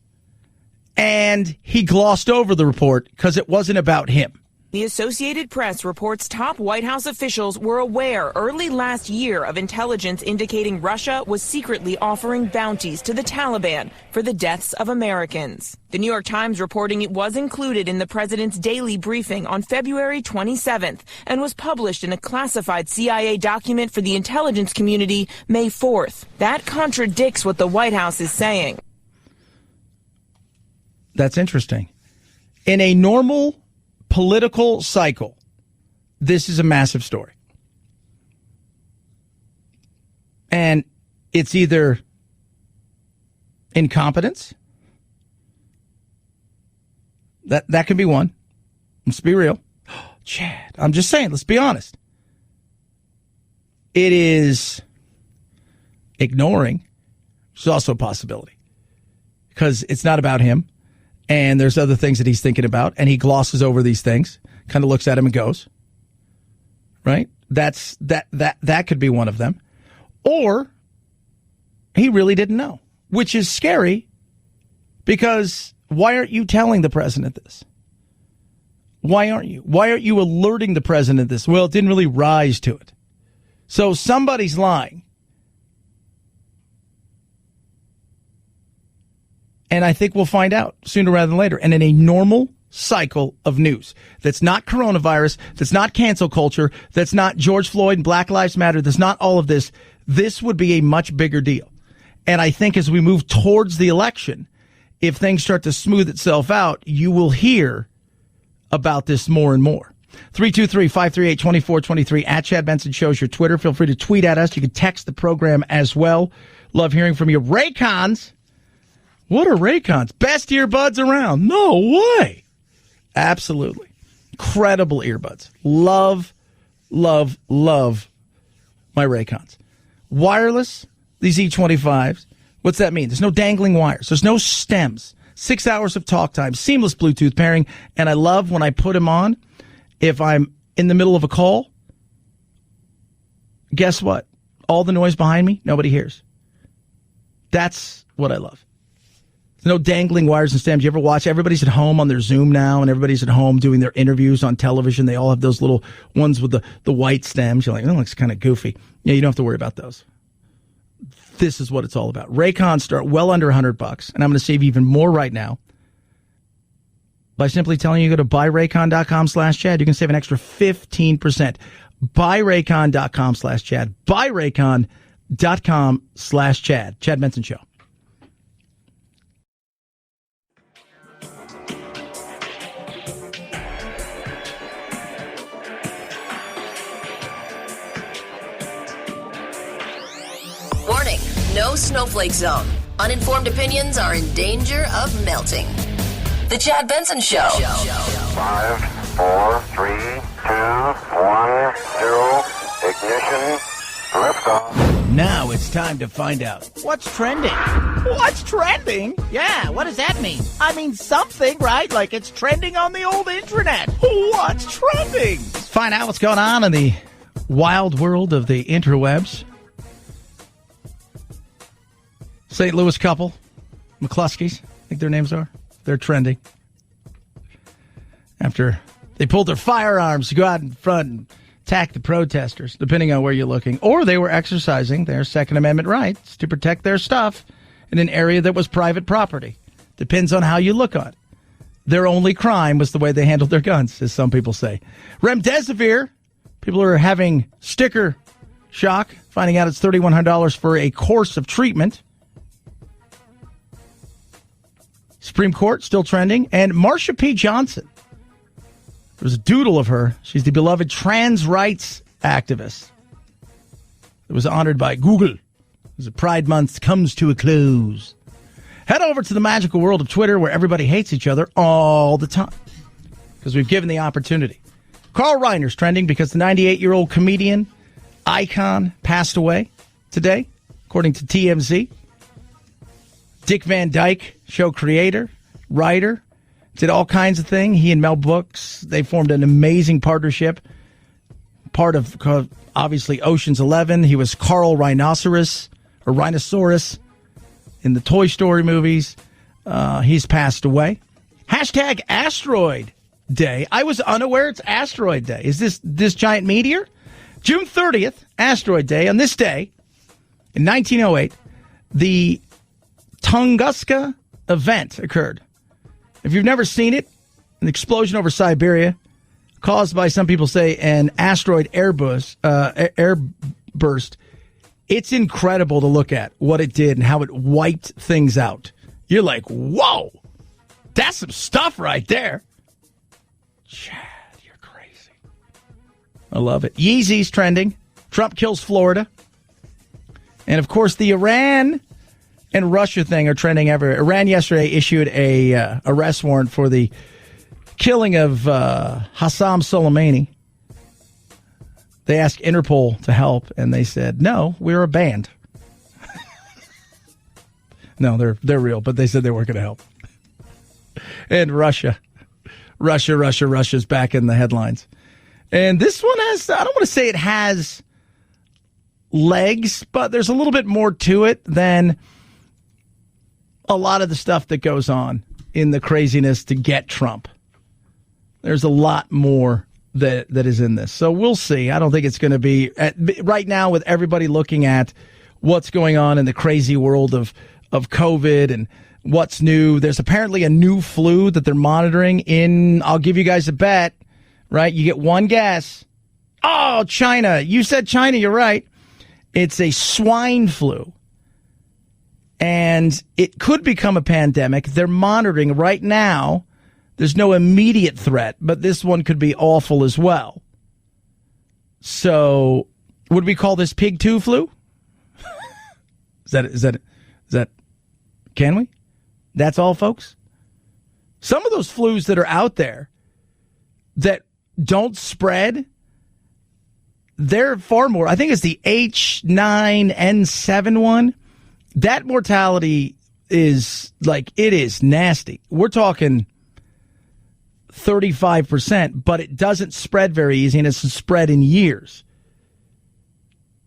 and he glossed over the report because it wasn't about him? The Associated Press reports top White House officials were aware early last year of intelligence indicating Russia was secretly offering bounties to the Taliban for the deaths of Americans. The New York Times reporting it was included in the president's daily briefing on February 27th and was published in a classified CIA document for the intelligence community May 4th. That contradicts what the White House is saying. That's interesting. In a normal political cycle, this is a massive story. And it's either incompetence. That could be one. Let's be real. Chad, I'm just saying, let's be honest. It is ignoring, which is also a possibility. Because it's not about him. And there's other things that he's thinking about, and he glosses over these things, kind of looks at him and goes, right? That could be one of them. Or he really didn't know, which is scary because why aren't you telling the president this? Why aren't you? Why aren't you alerting the president of this? Well, it didn't really rise to it. So somebody's lying. And I think we'll find out sooner rather than later. And in a normal cycle of news that's not coronavirus, that's not cancel culture, that's not George Floyd and Black Lives Matter, that's not all of this, this would be a much bigger deal. And I think as we move towards the election, if things start to smooth itself out, you will hear about this more and more. 323-538-2423 at Chad Benson Show's your Twitter. Feel free to tweet at us. You can text the program as well. Love hearing from you. Raycons. What are Raycons? Best earbuds around. No way. Absolutely. Incredible earbuds. Love, love, love my Raycons. Wireless, these E25s. What's that mean? There's no dangling wires. There's no stems. 6 hours of talk time. Seamless Bluetooth pairing. And I love when I put them on, if I'm in the middle of a call, guess what? All the noise behind me, nobody hears. That's what I love. No dangling wires and stems. You ever watch? Everybody's at home on their Zoom now, and everybody's at home doing their interviews on television. They all have those little ones with the white stems. You're like, that looks kind of goofy. Yeah, you don't have to worry about those. This is what it's all about. Raycons start well under $100, and I'm going to save you even more right now by simply telling you to go to buyraycon.com/Chad. You can save an extra 15%. Buyraycon.com/Chad. Buyraycon.com/Chad. Chad Benson Show. Warning, no snowflake zone. Uninformed opinions are in danger of melting. The Chad Benson Show. 5, 4, 3, 2, 1, 0, ignition, liftoff. Now it's time to find out what's trending. What's trending? Yeah, what does that mean? I mean something, right? Like it's trending on the old internet. What's trending? Let's find out what's going on in the wild world of the interwebs. St. Louis couple, McCluskey's, I think their names are. They're trending. After they pulled their firearms to go out in front and attack the protesters, depending on where you're looking. Or they were exercising their Second Amendment rights to protect their stuff in an area that was private property. Depends on how you look on it. Their only crime was the way they handled their guns, as some people say. Remdesivir, people are having sticker shock, finding out it's $3,100 for a course of treatment. Supreme Court still trending. And Marsha P. Johnson. There's a doodle of her. She's the beloved trans rights activist. It was honored by Google as the Pride Month comes to a close. Head over to the magical world of Twitter where everybody hates each other all the time because we've given the opportunity. Carl Reiner's trending because the 98-year-old comedian icon passed away today, according to TMZ. Dick Van Dyke, show creator, writer, did all kinds of things. He and Mel Brooks, they formed an amazing partnership. Part of, obviously, Ocean's 11. He was Carl Rhinoceros in the Toy Story movies. He's passed away. Hashtag Asteroid Day. I was unaware it's Asteroid Day. Is this giant meteor? June 30th, Asteroid Day. On this day, in 1908, the Tunguska event occurred. If you've never seen it, an explosion over Siberia caused by, some people say, an asteroid airburst. It's incredible to look at what it did and how it wiped things out. You're like, whoa, that's some stuff right there. Chad, you're crazy. I love it. Yeezy's trending. Trump kills Florida. And, of course, the Iran and Russia thing are trending everywhere. Iran yesterday issued a arrest warrant for the killing of Hassan Soleimani. They asked Interpol to help, and they said, no, we're a band. No, they're real, but they said they weren't going to help. And Russia's back in the headlines. And this one has, I don't want to say it has legs, but there's a little bit more to it than a lot of the stuff that goes on in the craziness to get Trump. There's a lot more that is in this. So we'll see. I don't think it's going to be right now with everybody looking at what's going on in the crazy world of COVID and what's new. There's apparently a new flu that they're monitoring in, I'll give you guys a bet, right? You get one guess. Oh, China. You said China. You're right. It's a swine flu. And it could become a pandemic. They're monitoring right now. There's no immediate threat, but this one could be awful as well. So, would we call this Pig 2 flu? Is that, can we? That's all, folks? Some of those flus that are out there that don't spread, they're far more. I think it's the H9N7 one. That mortality is like, it is nasty. We're talking 35%, but it doesn't spread very easy, and it's spread in years.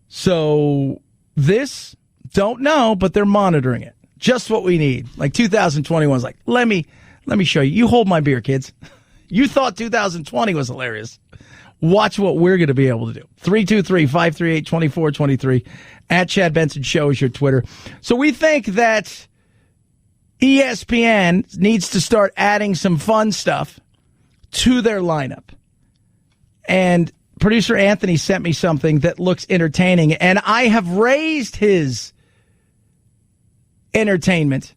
So this, don't know, but they're monitoring it. Just what we need. Like 2021 is like, let me show you. You hold my beer, kids. You thought 2020 was hilarious. Watch what we're going to be able to do. 323-538-2423. At Chad Benson Show is your Twitter. So we think that ESPN needs to start adding some fun stuff to their lineup. And producer Anthony sent me something that looks entertaining, and I have raised his entertainment.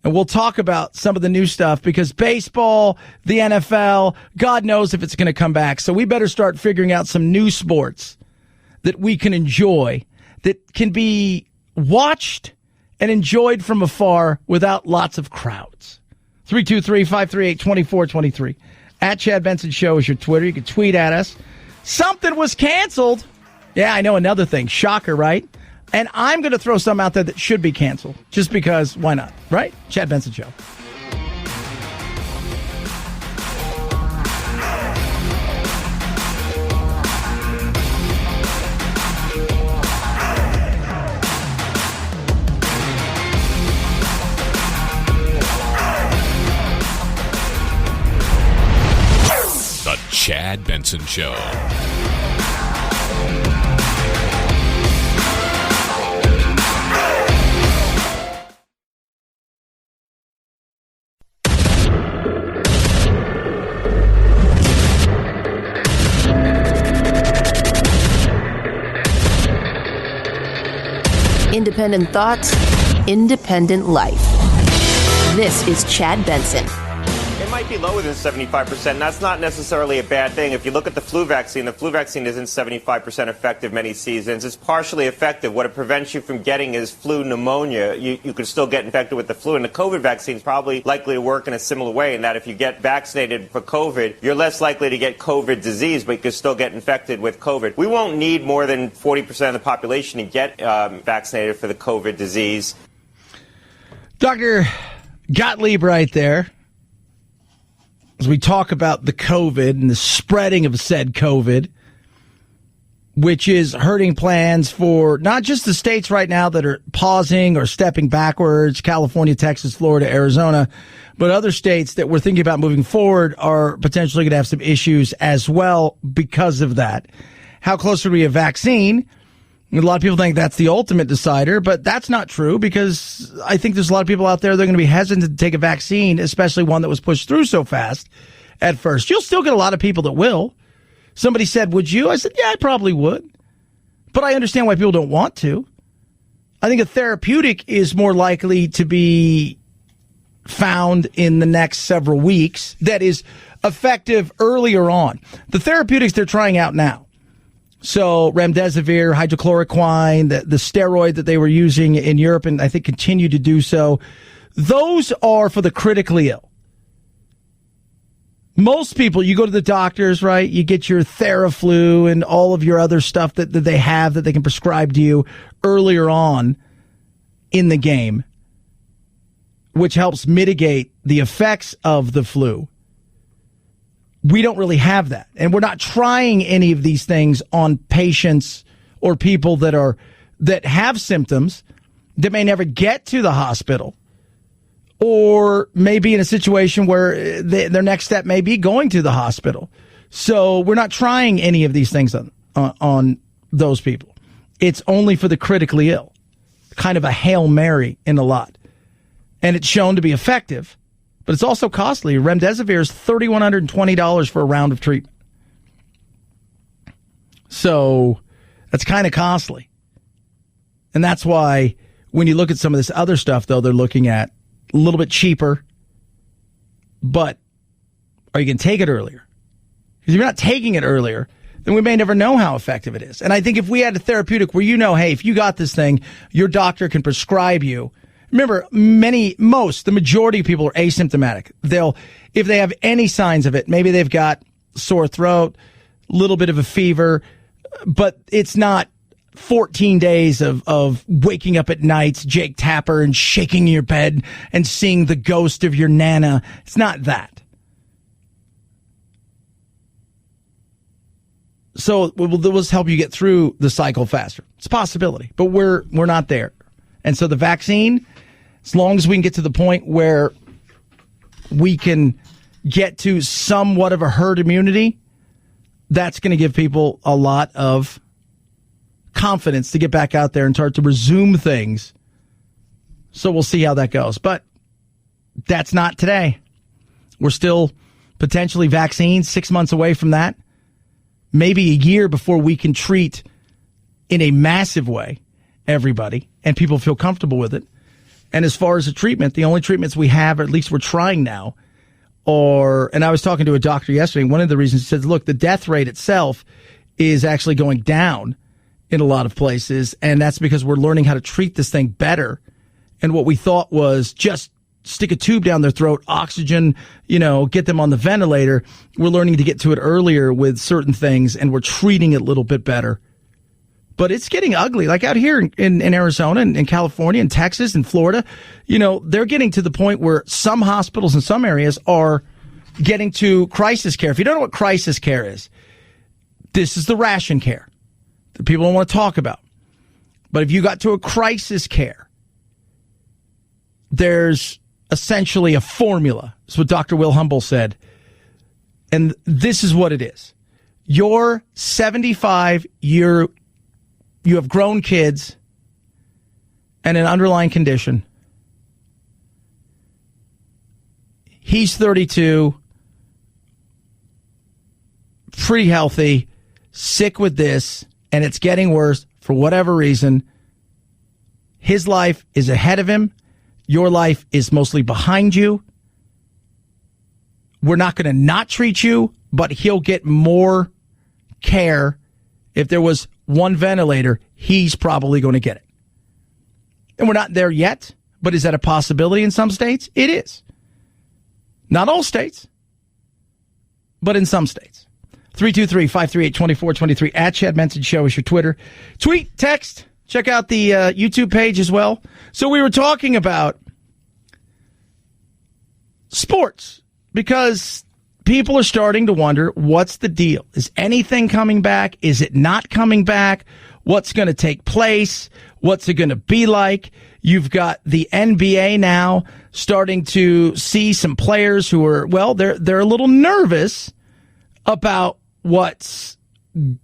And we'll talk about some of the new stuff because baseball, the NFL, God knows if it's going to come back. So we better start figuring out some new sports that we can enjoy, that can be watched and enjoyed from afar without lots of crowds. 323-538-2423. At Chad Benson Show is your Twitter. You can tweet at us. Something was canceled. Yeah, I know, another thing. Shocker, right? And I'm going to throw some out there that should be canceled. Just because, why not? Right? Chad Benson Show. The Chad Benson Show. Independent thoughts, independent life. This is Chad Benson. It might be lower than 75%, and that's not necessarily a bad thing. If you look at the flu vaccine isn't 75% effective many seasons. It's partially effective. What it prevents you from getting is flu pneumonia. You can still get infected with the flu, and the COVID vaccine is probably likely to work in a similar way in that if you get vaccinated for COVID, you're less likely to get COVID disease, but you can still get infected with COVID. We won't need more than 40% of the population to get vaccinated for the COVID disease. Dr. Gottlieb right there. As we talk about the COVID and the spreading of said COVID, which is hurting plans for not just the states right now that are pausing or stepping backwards, California, Texas, Florida, Arizona, but other states that we're thinking about moving forward are potentially going to have some issues as well because of that. How close are we to a vaccine? A lot of people think that's the ultimate decider, but that's not true because I think there's a lot of people out there that are going to be hesitant to take a vaccine, especially one that was pushed through so fast at first. You'll still get a lot of people that will. Somebody said, would you? I said, yeah, I probably would. But I understand why people don't want to. I think a therapeutic is more likely to be found in the next several weeks that is effective earlier on. The therapeutics they're trying out now. So remdesivir, hydrochloroquine, the steroid that they were using in Europe and I think continue to do so, those are for the critically ill. Most people, you go to the doctors, right? You get your Theraflu and all of your other stuff that they have that they can prescribe to you earlier on in the game, which helps mitigate the effects of the flu. We don't really have that. And we're not trying any of these things on patients or people that have symptoms that may never get to the hospital or may be in a situation where their next step may be going to the hospital. So we're not trying any of these things on those people. It's only for the critically ill, kind of a Hail Mary in a lot. And it's shown to be effective. But it's also costly. Remdesivir is $3,120 for a round of treatment. So that's kind of costly. And that's why when you look at some of this other stuff, though, they're looking at a little bit cheaper. But are you going to take it earlier? Because if you're not taking it earlier, then we may never know how effective it is. And I think if we had a therapeutic where hey, if you got this thing, your doctor can prescribe you. Remember, the majority of people are asymptomatic. If they have any signs of it, maybe they've got sore throat, a little bit of a fever, but it's not 14 days of waking up at nights, Jake Tapper, and shaking your bed and seeing the ghost of your Nana. It's not that. So we'll help you get through the cycle faster. It's a possibility, but we're not there. And so the vaccine, as long as we can get to the point where we can get to somewhat of a herd immunity, that's going to give people a lot of confidence to get back out there and start to resume things. So we'll see how that goes. But that's not today. We're still potentially vaccines 6 months away from that. Maybe a year before we can treat in a massive way everybody and people feel comfortable with it. And as far as the treatment, the only treatments we have, or at least we're trying now, and I was talking to a doctor yesterday, one of the reasons he said, look, the death rate itself is actually going down in a lot of places, and that's because we're learning how to treat this thing better. And what we thought was just stick a tube down their throat, oxygen, get them on the ventilator. We're learning to get to it earlier with certain things, and we're treating it a little bit better. But it's getting ugly. Like out here in Arizona and in California and Texas and Florida, they're getting to the point where some hospitals in some areas are getting to crisis care. If you don't know what crisis care is, this is the ration care that people don't want to talk about. But if you got to a crisis care, there's essentially a formula. That's what Dr. Will Humble said. And this is what it is. You're 75, you have grown kids and an underlying condition. He's 32, pretty healthy, sick with this, and it's getting worse for whatever reason. His life is ahead of him. Your life is mostly behind you. we're not going to not treat you, but he'll get more care. If there was one ventilator, he's probably going to get it. And we're not there yet, but is that a possibility in some states? It is. Not all states, but in some states. 323-538-2423 at Chad Benson Show is your Twitter. Tweet, text, check out the YouTube page as well. So we were talking about sports because people are starting to wonder, what's the deal? Is anything coming back? Is it not coming back? What's going to take place? What's it going to be like? You've got the NBA now starting to see some players who are, well, they're a little nervous about what's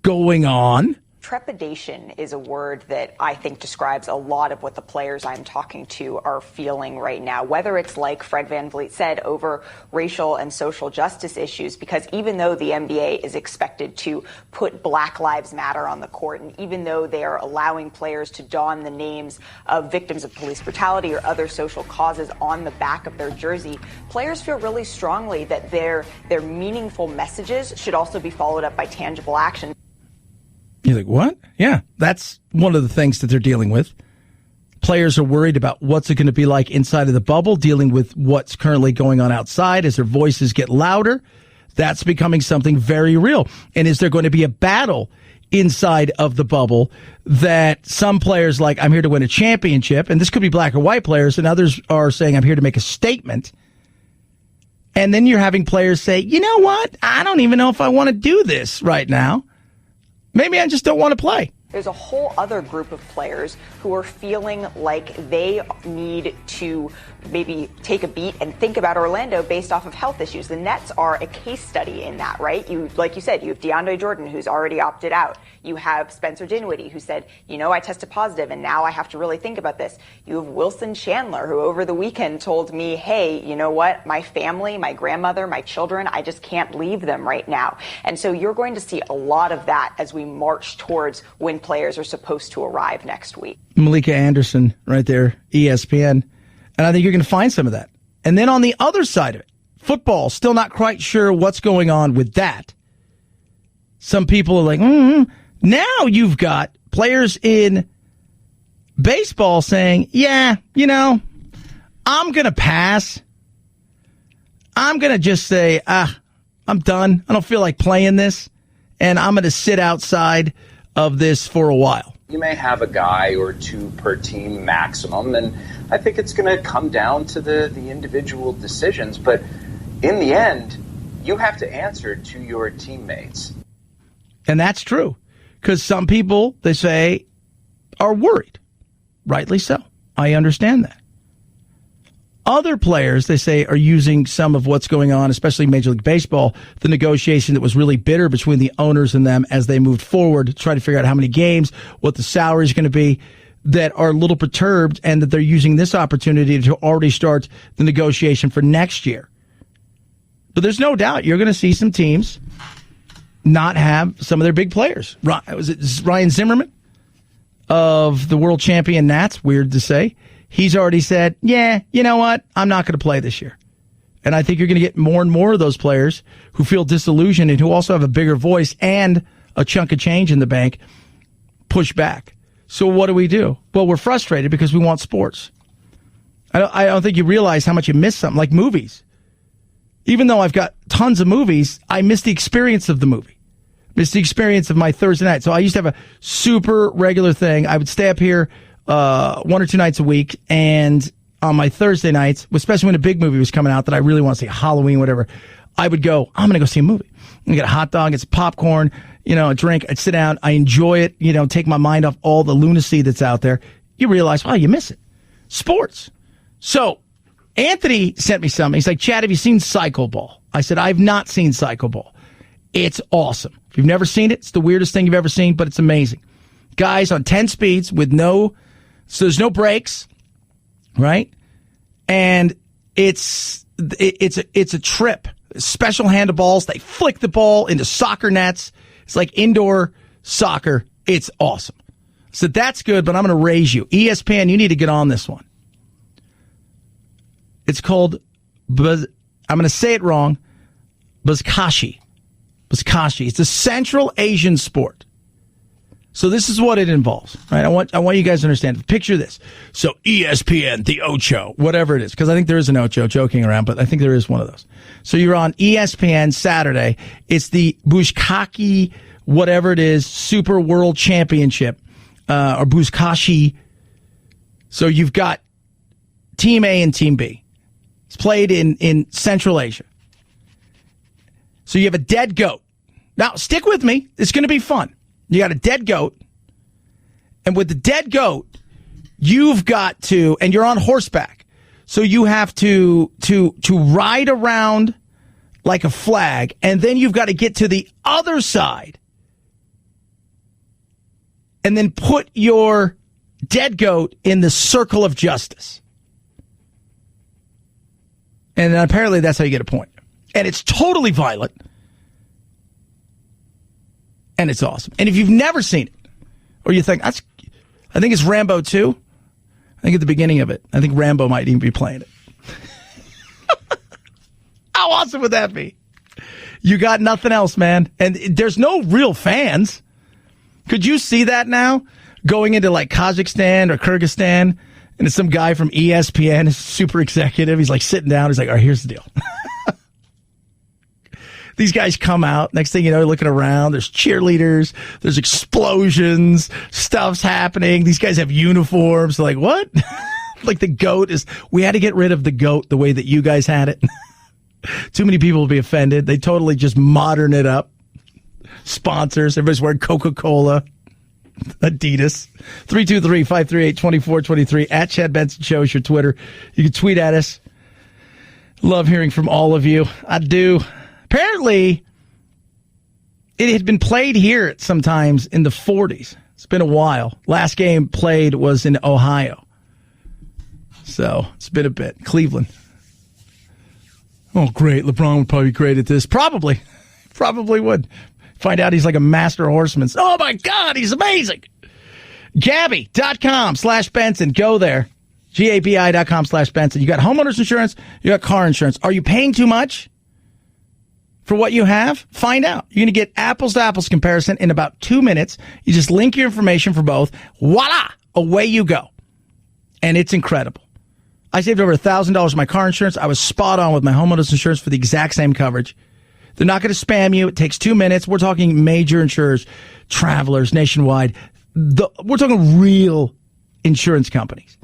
going on. Trepidation is a word that I think describes a lot of what the players I'm talking to are feeling right now, whether it's like Fred VanVleet said, over racial and social justice issues, because even though the NBA is expected to put Black Lives Matter on the court, and even though they are allowing players to don the names of victims of police brutality or other social causes on the back of their jersey, players feel really strongly that their meaningful messages should also be followed up by tangible action. You think, what? Yeah, that's one of the things that they're dealing with. Players are worried about what's it going to be like inside of the bubble, dealing with what's currently going on outside as their voices get louder. That's becoming something very real. And is there going to be a battle inside of the bubble that some players like, I'm here to win a championship, and this could be black or white players, and others are saying, I'm here to make a statement. And then you're having players say, you know what? I don't even know if I want to do this right now. Maybe I just don't want to play. There's a whole other group of players who are feeling like they need to maybe take a beat and think about Orlando based off of health issues. The Nets are a case study in that, right? Like you said, you have DeAndre Jordan, who's already opted out. You have Spencer Dinwiddie, who said, I tested positive, and now I have to really think about this. You have Wilson Chandler, who over the weekend told me, hey, you know what? My family, my grandmother, my children, I just can't leave them right now. And so you're going to see a lot of that as we march towards when players are supposed to arrive next week. Malika Anderson right there, ESPN. And I think you're going to find some of that. And then on the other side of it, football, still not quite sure what's going on with that. Some people are like, Now you've got players in baseball saying, yeah, I'm going to pass. I'm going to just say, I'm done. I don't feel like playing this. And I'm going to sit outside of this for a while. You may have a guy or two per team maximum, and I think it's going to come down to the individual decisions. But in the end, you have to answer to your teammates. And that's true, because some people, they say, are worried. Rightly so. I understand that. Other players, they say, are using some of what's going on, especially Major League Baseball, the negotiation that was really bitter between the owners and them as they moved forward to try to figure out how many games, what the salary is going to be, that are a little perturbed, and that they're using this opportunity to already start the negotiation for next year. But there's no doubt you're going to see some teams not have some of their big players. Was it Ryan Zimmerman of the world champion Nats? Weird to say. He's already said, yeah, you know what? I'm not going to play this year. And I think you're going to get more and more of those players who feel disillusioned and who also have a bigger voice and a chunk of change in the bank push back. So what do? Well, we're frustrated because we want sports. I don't think you realize how much you miss something like movies. Even though I've got tons of movies, I miss the experience of the movie. Miss the experience of my Thursday night. So I used to have a super regular thing. I would stay up here 1 or 2 nights a week, and on my Thursday nights, especially when a big movie was coming out that I really want to see, Halloween, whatever, I would go, I'm going to go see a movie. I get a hot dog, get some popcorn, a drink. I'd sit down. I enjoy it, take my mind off all the lunacy that's out there. You realize, wow, you miss it. Sports. So Anthony sent me something. He's like, Chad, have you seen Cycle Ball? I said, I've not seen Cycle Ball. It's awesome. If you've never seen it, it's the weirdest thing you've ever seen, but it's amazing. Guys on 10 speeds with so there's no brakes, right? And it's a trip. Special handleballs. They flick the ball into soccer nets. It's like indoor soccer. It's awesome. So that's good, but I'm going to raise you. ESPN, you need to get on this one. It's called, I'm going to say it wrong, Buzkashi. It's a Central Asian sport. So this is what it involves, right? I want you guys to understand. Picture this. So ESPN, the Ocho, whatever it is, because I think there is an Ocho, joking around, but I think there is one of those. So you're on ESPN Saturday. It's the Buzkashi, whatever it is, Super World Championship, or Buzkashi. So you've got Team A and Team B. It's played in Central Asia. So you have a dead goat. Now, stick with me. It's going to be fun. You got a dead goat. And with the dead goat, you've got to, and you're on horseback. So you have to ride around like a flag. And then you've got to get to the other side. And then put your dead goat in the circle of justice. And apparently that's how you get a point. And it's totally violent. And it's awesome. And if you've never seen it, or you think, I think it's Rambo 2. I think at the beginning of it, I think Rambo might even be playing it. How awesome would that be? You got nothing else, man. And there's no real fans. Could you see that now? Going into like Kazakhstan or Kyrgyzstan, and it's some guy from ESPN, a super executive. He's like sitting down. He's like, all right, here's the deal. These guys come out. Next thing you know, looking around. There's cheerleaders. There's explosions. Stuff's happening. These guys have uniforms. Like, what? Like the goat is... We had to get rid of the goat the way that you guys had it. Too many people will be offended. They totally just modern it up. Sponsors. Everybody's wearing Coca-Cola. Adidas. 323-538-2423. At Chad Benson Show is your Twitter. You can tweet at us. Love hearing from all of you. I do. Apparently, it had been played here sometimes in the 40s. It's been a while. Last game played was in Ohio. So, it's been a bit. Cleveland. Oh, great. LeBron would probably be great at this. Probably. Probably would. Find out he's like a master horseman. Oh, my God, he's amazing. Gabi.com/Benson. Go there. GABI.com/Benson. You got homeowners insurance. You got car insurance. Are you paying too much for what you have? Find out. You're going to get apples to apples comparison in about 2 minutes. You just link your information for both. Voila! Away you go. And it's incredible. I saved over $1,000 in my car insurance. I was spot on with my homeowners insurance for the exact same coverage. They're not going to spam you. It takes 2 minutes. We're talking major insurers, Travelers, Nationwide. We're talking real insurance companies.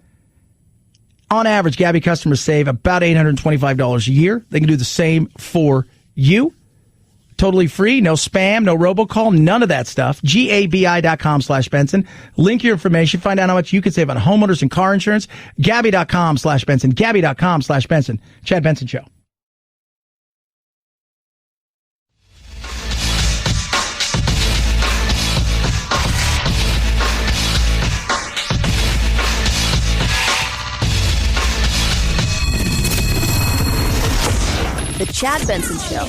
On average, Gabi customers save about $825 a year. They can do the same for you. Totally free. No spam, no robocall, none of that stuff. GABI.com/Benson. Link your information. Find out how much you can save on homeowners and car insurance. Gabi.com/Benson. Gabi.com/Benson. Chad Benson Show. The Chad Benson Show,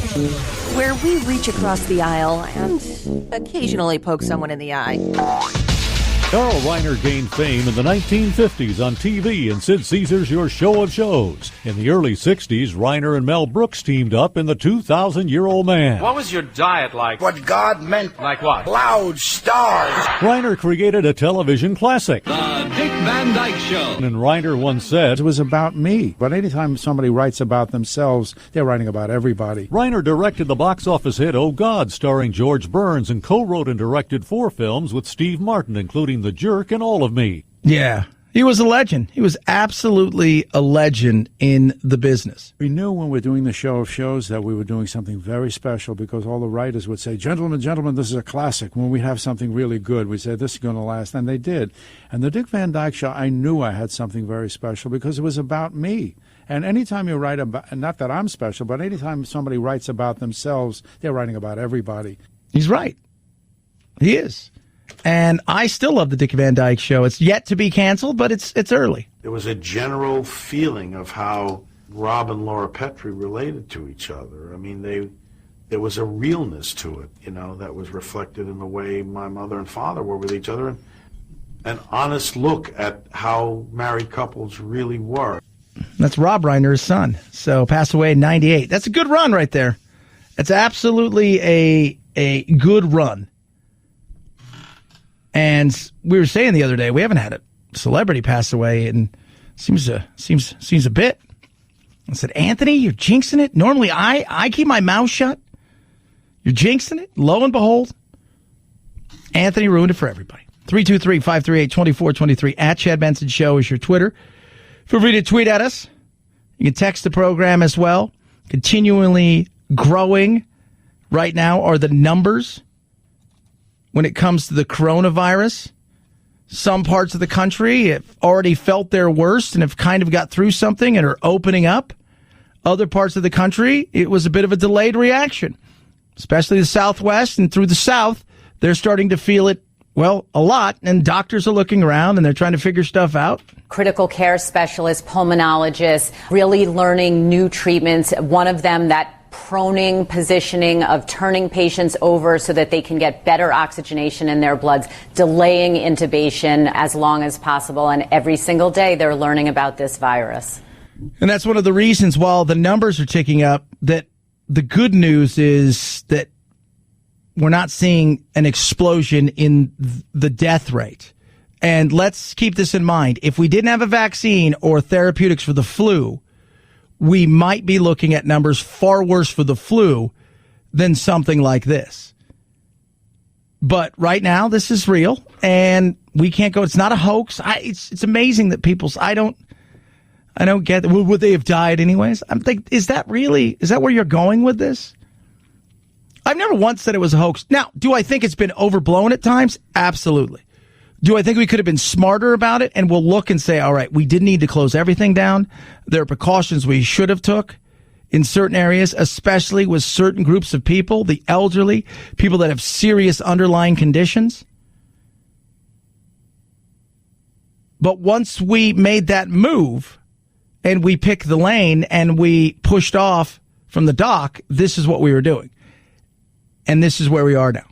where we reach across the aisle and occasionally poke someone in the eye. Carl Reiner gained fame in the 1950s on TV in Sid Caesar's Your Show of Shows. In the early 60s, Reiner and Mel Brooks teamed up in The 2,000-Year-Old Man. What was your diet like? What God meant. Like what? Cloud stars. Reiner created a television classic. The Dick Van Dyke Show. And Reiner once said, it was about me. But anytime somebody writes about themselves, they're writing about everybody. Reiner directed the box office hit Oh God, starring George Burns, and co-wrote and directed 4 films with Steve Martin, including The Jerk and All of Me. Yeah, he was a legend. He was absolutely a legend in the business. We knew when we were doing the Show of Shows that we were doing something very special, because all the writers would say, gentlemen, this is a classic. When we have something really good, we say, this is going to last. And they did. And the Dick Van Dyke Show, I knew I had something very special because it was about me. And anytime you write about, not that I'm special, but anytime somebody writes about themselves, they're writing about everybody. He's right. He is. And I still love the Dick Van Dyke Show. It's yet to be canceled, but it's early. There was a general feeling of how Rob and Laura Petrie related to each other. I mean, there was a realness to it, that was reflected in the way my mother and father were with each other. And an honest look at how married couples really were. That's Rob Reiner's son. So passed away in 98. That's a good run right there. It's absolutely a good run. And we were saying the other day, we haven't had a celebrity pass away, and seems a bit. I said, Anthony, you're jinxing it. Normally, I keep my mouth shut. You're jinxing it. Lo and behold, Anthony ruined it for everybody. 323-538-2423 at Chad Benson Show is your Twitter. Feel free to tweet at us. You can text the program as well. Continually growing right now are the numbers when it comes to the coronavirus. Some parts of the country have already felt their worst and have kind of got through something and are opening up. Other parts of the country, it was a bit of a delayed reaction, especially the Southwest and through the South. They're starting to feel it, well, a lot, and doctors are looking around and they're trying to figure stuff out. Critical care specialists, pulmonologists, really learning new treatments. One of them, that proning positioning of turning patients over so that they can get better oxygenation in their bloods, delaying intubation as long as possible. And every single day they're learning about this virus. And that's one of the reasons, while the numbers are ticking up, that the good news is that we're not seeing an explosion in the death rate. And let's keep this in mind. If we didn't have a vaccine or therapeutics for the flu, we might be looking at numbers far worse for the flu than something like this. But right now, this is real, and we can't go. It's not a hoax. It's amazing that I don't get it. Would they have died anyways? I'm thinking, is that where you're going with this? I've never once said it was a hoax. Now, do I think it's been overblown at times? Absolutely. Do I think we could have been smarter about it? And we'll look and say, all right, we did need to close everything down. There are precautions we should have took in certain areas, especially with certain groups of people, the elderly, people that have serious underlying conditions. But once we made that move and we picked the lane and we pushed off from the dock, this is what we were doing. And this is where we are now.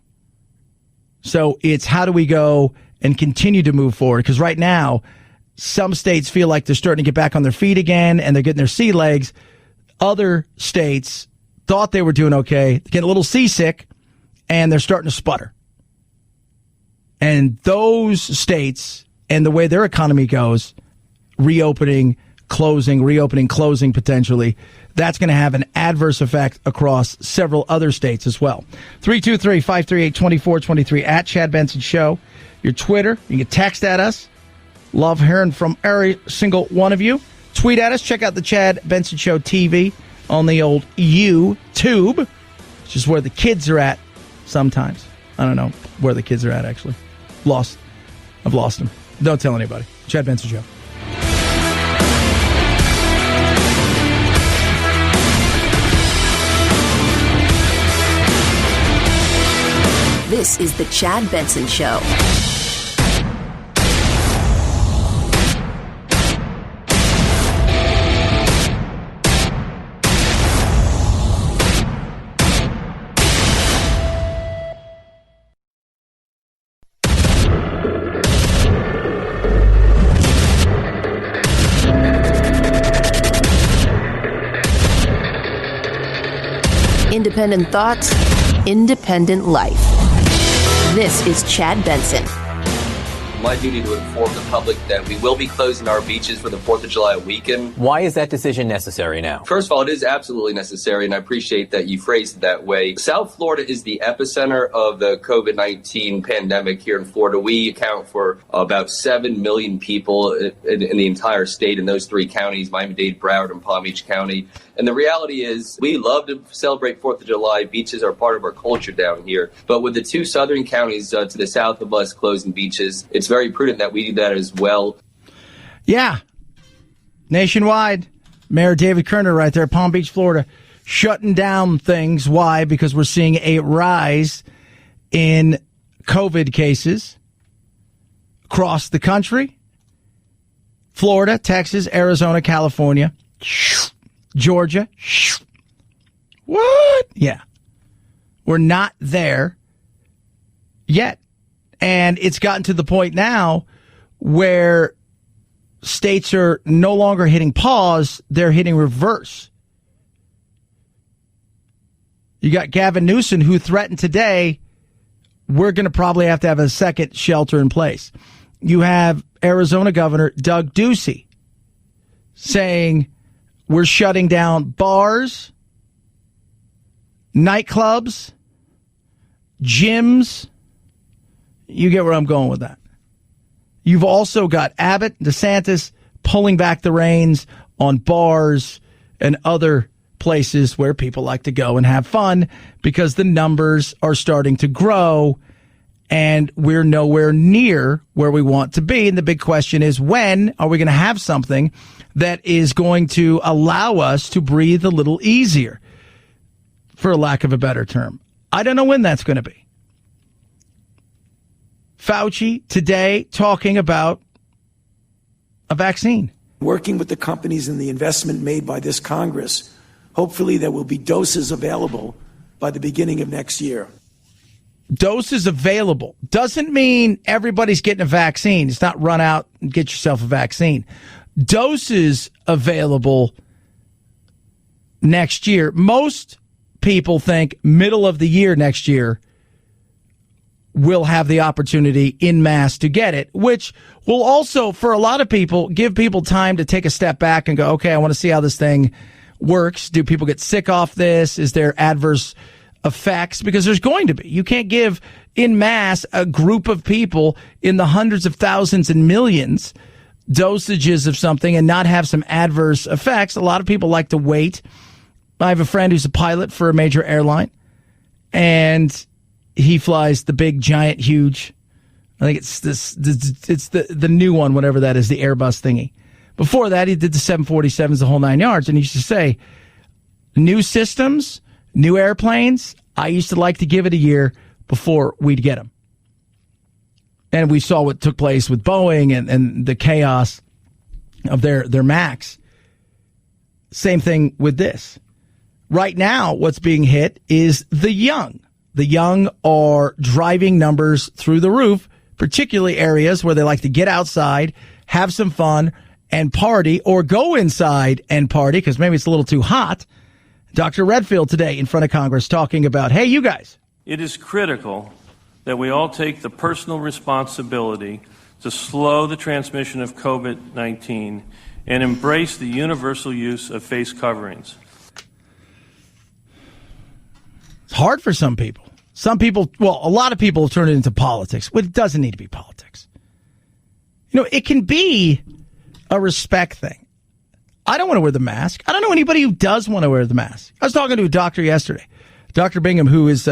So it's how do we go and continue to move forward? Because right now, some states feel like they're starting to get back on their feet again and they're getting their sea legs. Other states thought they were doing okay, get a little seasick, and they're starting to sputter. And those states and the way their economy goes, reopening, closing potentially, that's going to have an adverse effect across several other states as well. 323-538-2423 at Chad Benson Show. Your Twitter. You can text at us. Love hearing from every single one of you. Tweet at us. Check out the Chad Benson Show TV on the old YouTube, which is where the kids are at sometimes. I don't know where the kids are at, actually. I've lost them. Don't tell anybody. Chad Benson Show. This is the Chad Benson Show. Independent thoughts, independent life. This is Chad Benson. My duty to inform the public that we will be closing our beaches for the 4th of July weekend. Why is that decision necessary now? First of all, it is absolutely necessary, and I appreciate that you phrased it that way. South Florida is the epicenter of the COVID-19 pandemic here in Florida. We account for about 7 million people in the entire state in those three counties, Miami-Dade, Broward, and Palm Beach County. And the reality is we love to celebrate 4th of July. Beaches are part of our culture down here. But with the two southern counties to the south of us closing beaches, it's very prudent that we do that as well. Yeah. Nationwide, Mayor David Kerner right there, Palm Beach, Florida, shutting down things. Why? Because we're seeing a rise in COVID cases across the country. Florida, Texas, Arizona, California, Georgia. What? Yeah. We're not there yet. And it's gotten to the point now where states are no longer hitting pause, they're hitting reverse. You got Gavin Newsom, who threatened today, we're going to probably have to have a second shelter in place. You have Arizona Governor Doug Ducey saying we're shutting down bars, nightclubs, gyms. You get where I'm going with that. You've also got Abbott, DeSantis pulling back the reins on bars and other places where people like to go and have fun because the numbers are starting to grow and we're nowhere near where we want to be. And the big question is, when are we going to have something that is going to allow us to breathe a little easier, for lack of a better term? I don't know when that's going to be. Fauci today talking about a vaccine. Working with the companies and the investment made by this Congress, hopefully there will be doses available by the beginning of next year. Doses available doesn't mean everybody's getting a vaccine. It's not run out and get yourself a vaccine. Doses available next year. Most people think middle of the year next year will have the opportunity en masse to get it, which will also, for a lot of people, give people time to take a step back and go, okay, I want to see how this thing works. Do people get sick off this? Is there adverse effects? Because there's going to be. You can't give en masse a group of people in the hundreds of thousands and millions dosages of something and not have some adverse effects. A lot of people like to wait. I have a friend who's a pilot for a major airline, and he flies the big, giant, huge, I think it's the new one, whatever that is, the Airbus thingy. Before that, he did the 747s, the whole 9 yards. And he used to say, new systems, new airplanes, I used to like to give it a year before we'd get them. And we saw what took place with Boeing and the chaos of their MAX. Same thing with this. Right now, what's being hit is the young. The young are driving numbers through the roof, particularly areas where they like to get outside, have some fun, and party, or go inside and party because maybe it's a little too hot. Dr. Redfield today in front of Congress talking about, hey, you guys. It is critical that we all take the personal responsibility to slow the transmission of COVID-19 and embrace the universal use of face coverings. It's hard for some people. Some people, well, a lot of people have turned it into politics. Well, it doesn't need to be politics. You know, it can be a respect thing. I don't want to wear the mask. I don't know anybody who does want to wear the mask. I was talking to a doctor yesterday, Dr. Bingham, who is,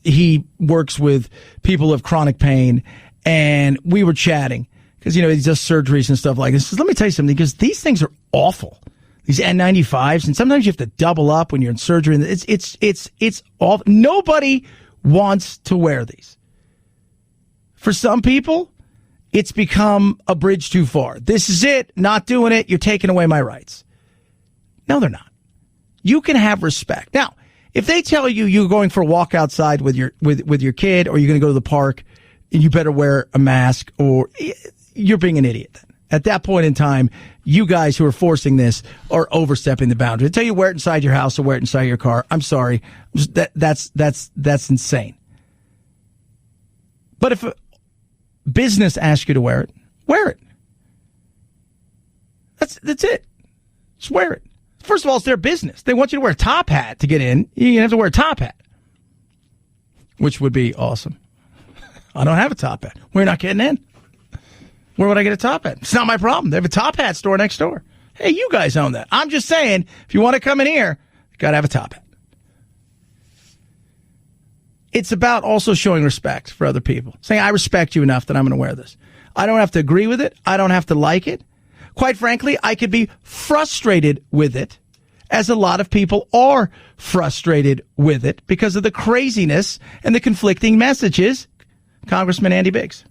he works with people who have chronic pain, and we were chatting because, you know, he does surgeries and stuff like this. So let me tell you something, because these things are awful. These N95s, and sometimes you have to double up when you're in surgery. It's all. Nobody wants to wear these. For some people, it's become a bridge too far. This is it. Not doing it. You're taking away my rights. No, they're not. You can have respect. Now, if they tell you you're going for a walk outside with your kid, or you're going to go to the park, and you better wear a mask, or you're being an idiot. Then at that point in time, you guys who are forcing this are overstepping the boundary. They tell you wear it inside your house or wear it inside your car. I'm sorry. That's insane. But if a business asks you to wear it, wear it. That's it. Just wear it. First of all, it's their business. They want you to wear a top hat to get in. You have to wear a top hat, which would be awesome. I don't have a top hat. We're not getting in. Where would I get a top hat? It's not my problem. They have a top hat store next door. Hey, you guys own that. I'm just saying, if you want to come in here, you got to have a top hat. It's about also showing respect for other people. Saying, I respect you enough that I'm going to wear this. I don't have to agree with it. I don't have to like it. Quite frankly, I could be frustrated with it, as a lot of people are frustrated with it because of the craziness and the conflicting messages. Congressman Andy Biggs.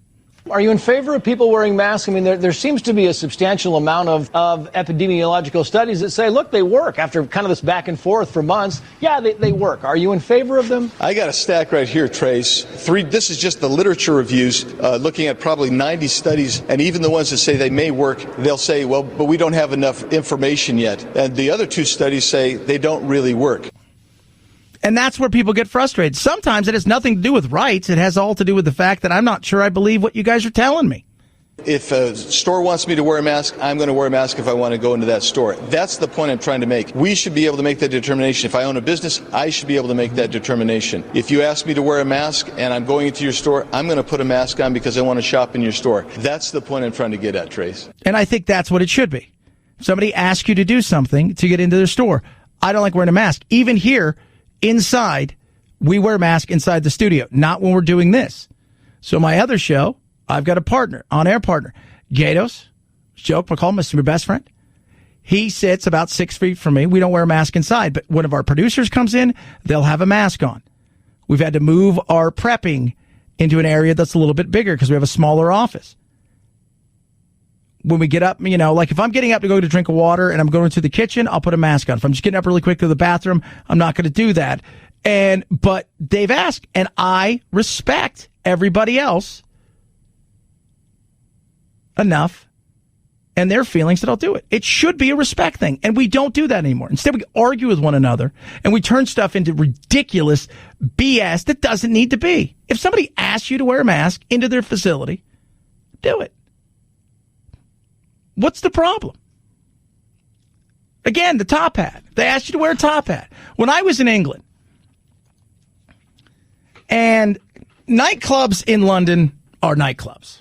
Are you in favor of people wearing masks? I mean, there seems to be a substantial amount of epidemiological studies that say, look, they work after kind of this back and forth for months. Yeah, they work. Are you in favor of them? I got a stack right here, Trace. This is just the literature reviews, looking at probably 90 studies, and even the ones that say they may work, they'll say, well, but we don't have enough information yet. And the other two studies say they don't really work. And that's where people get frustrated. Sometimes it has nothing to do with rights. It has all to do with the fact that I'm not sure I believe what you guys are telling me. If a store wants me to wear a mask, I'm going to wear a mask if I want to go into that store. That's the point I'm trying to make. We should be able to make that determination. If I own a business, I should be able to make that determination. If you ask me to wear a mask and I'm going into your store, I'm going to put a mask on because I want to shop in your store. That's the point I'm trying to get at, Trace. And I think that's what it should be. If somebody asks you to do something to get into their store, I don't like wearing a mask. Even here, inside, we wear a mask inside the studio, not when we're doing this. So my other show, I've got a partner, on-air partner, Gatos, joke, I call him Mr. Best Friend. He sits about 6 feet from me. We don't wear a mask inside, but one of our producers comes in, they'll have a mask on. We've had to move our prepping into an area that's a little bit bigger because we have a smaller office. When we get up, like if I'm getting up to go to drink of water and I'm going to the kitchen, I'll put a mask on. If I'm just getting up really quick to the bathroom, I'm not going to do that. But they've asked, and I respect everybody else enough and their feelings that I'll do it. It should be a respect thing, and we don't do that anymore. Instead, we argue with one another, and we turn stuff into ridiculous BS that doesn't need to be. If somebody asks you to wear a mask into their facility, do it. What's the problem? Again, the top hat. They asked you to wear a top hat. When I was in England, and nightclubs in London are nightclubs.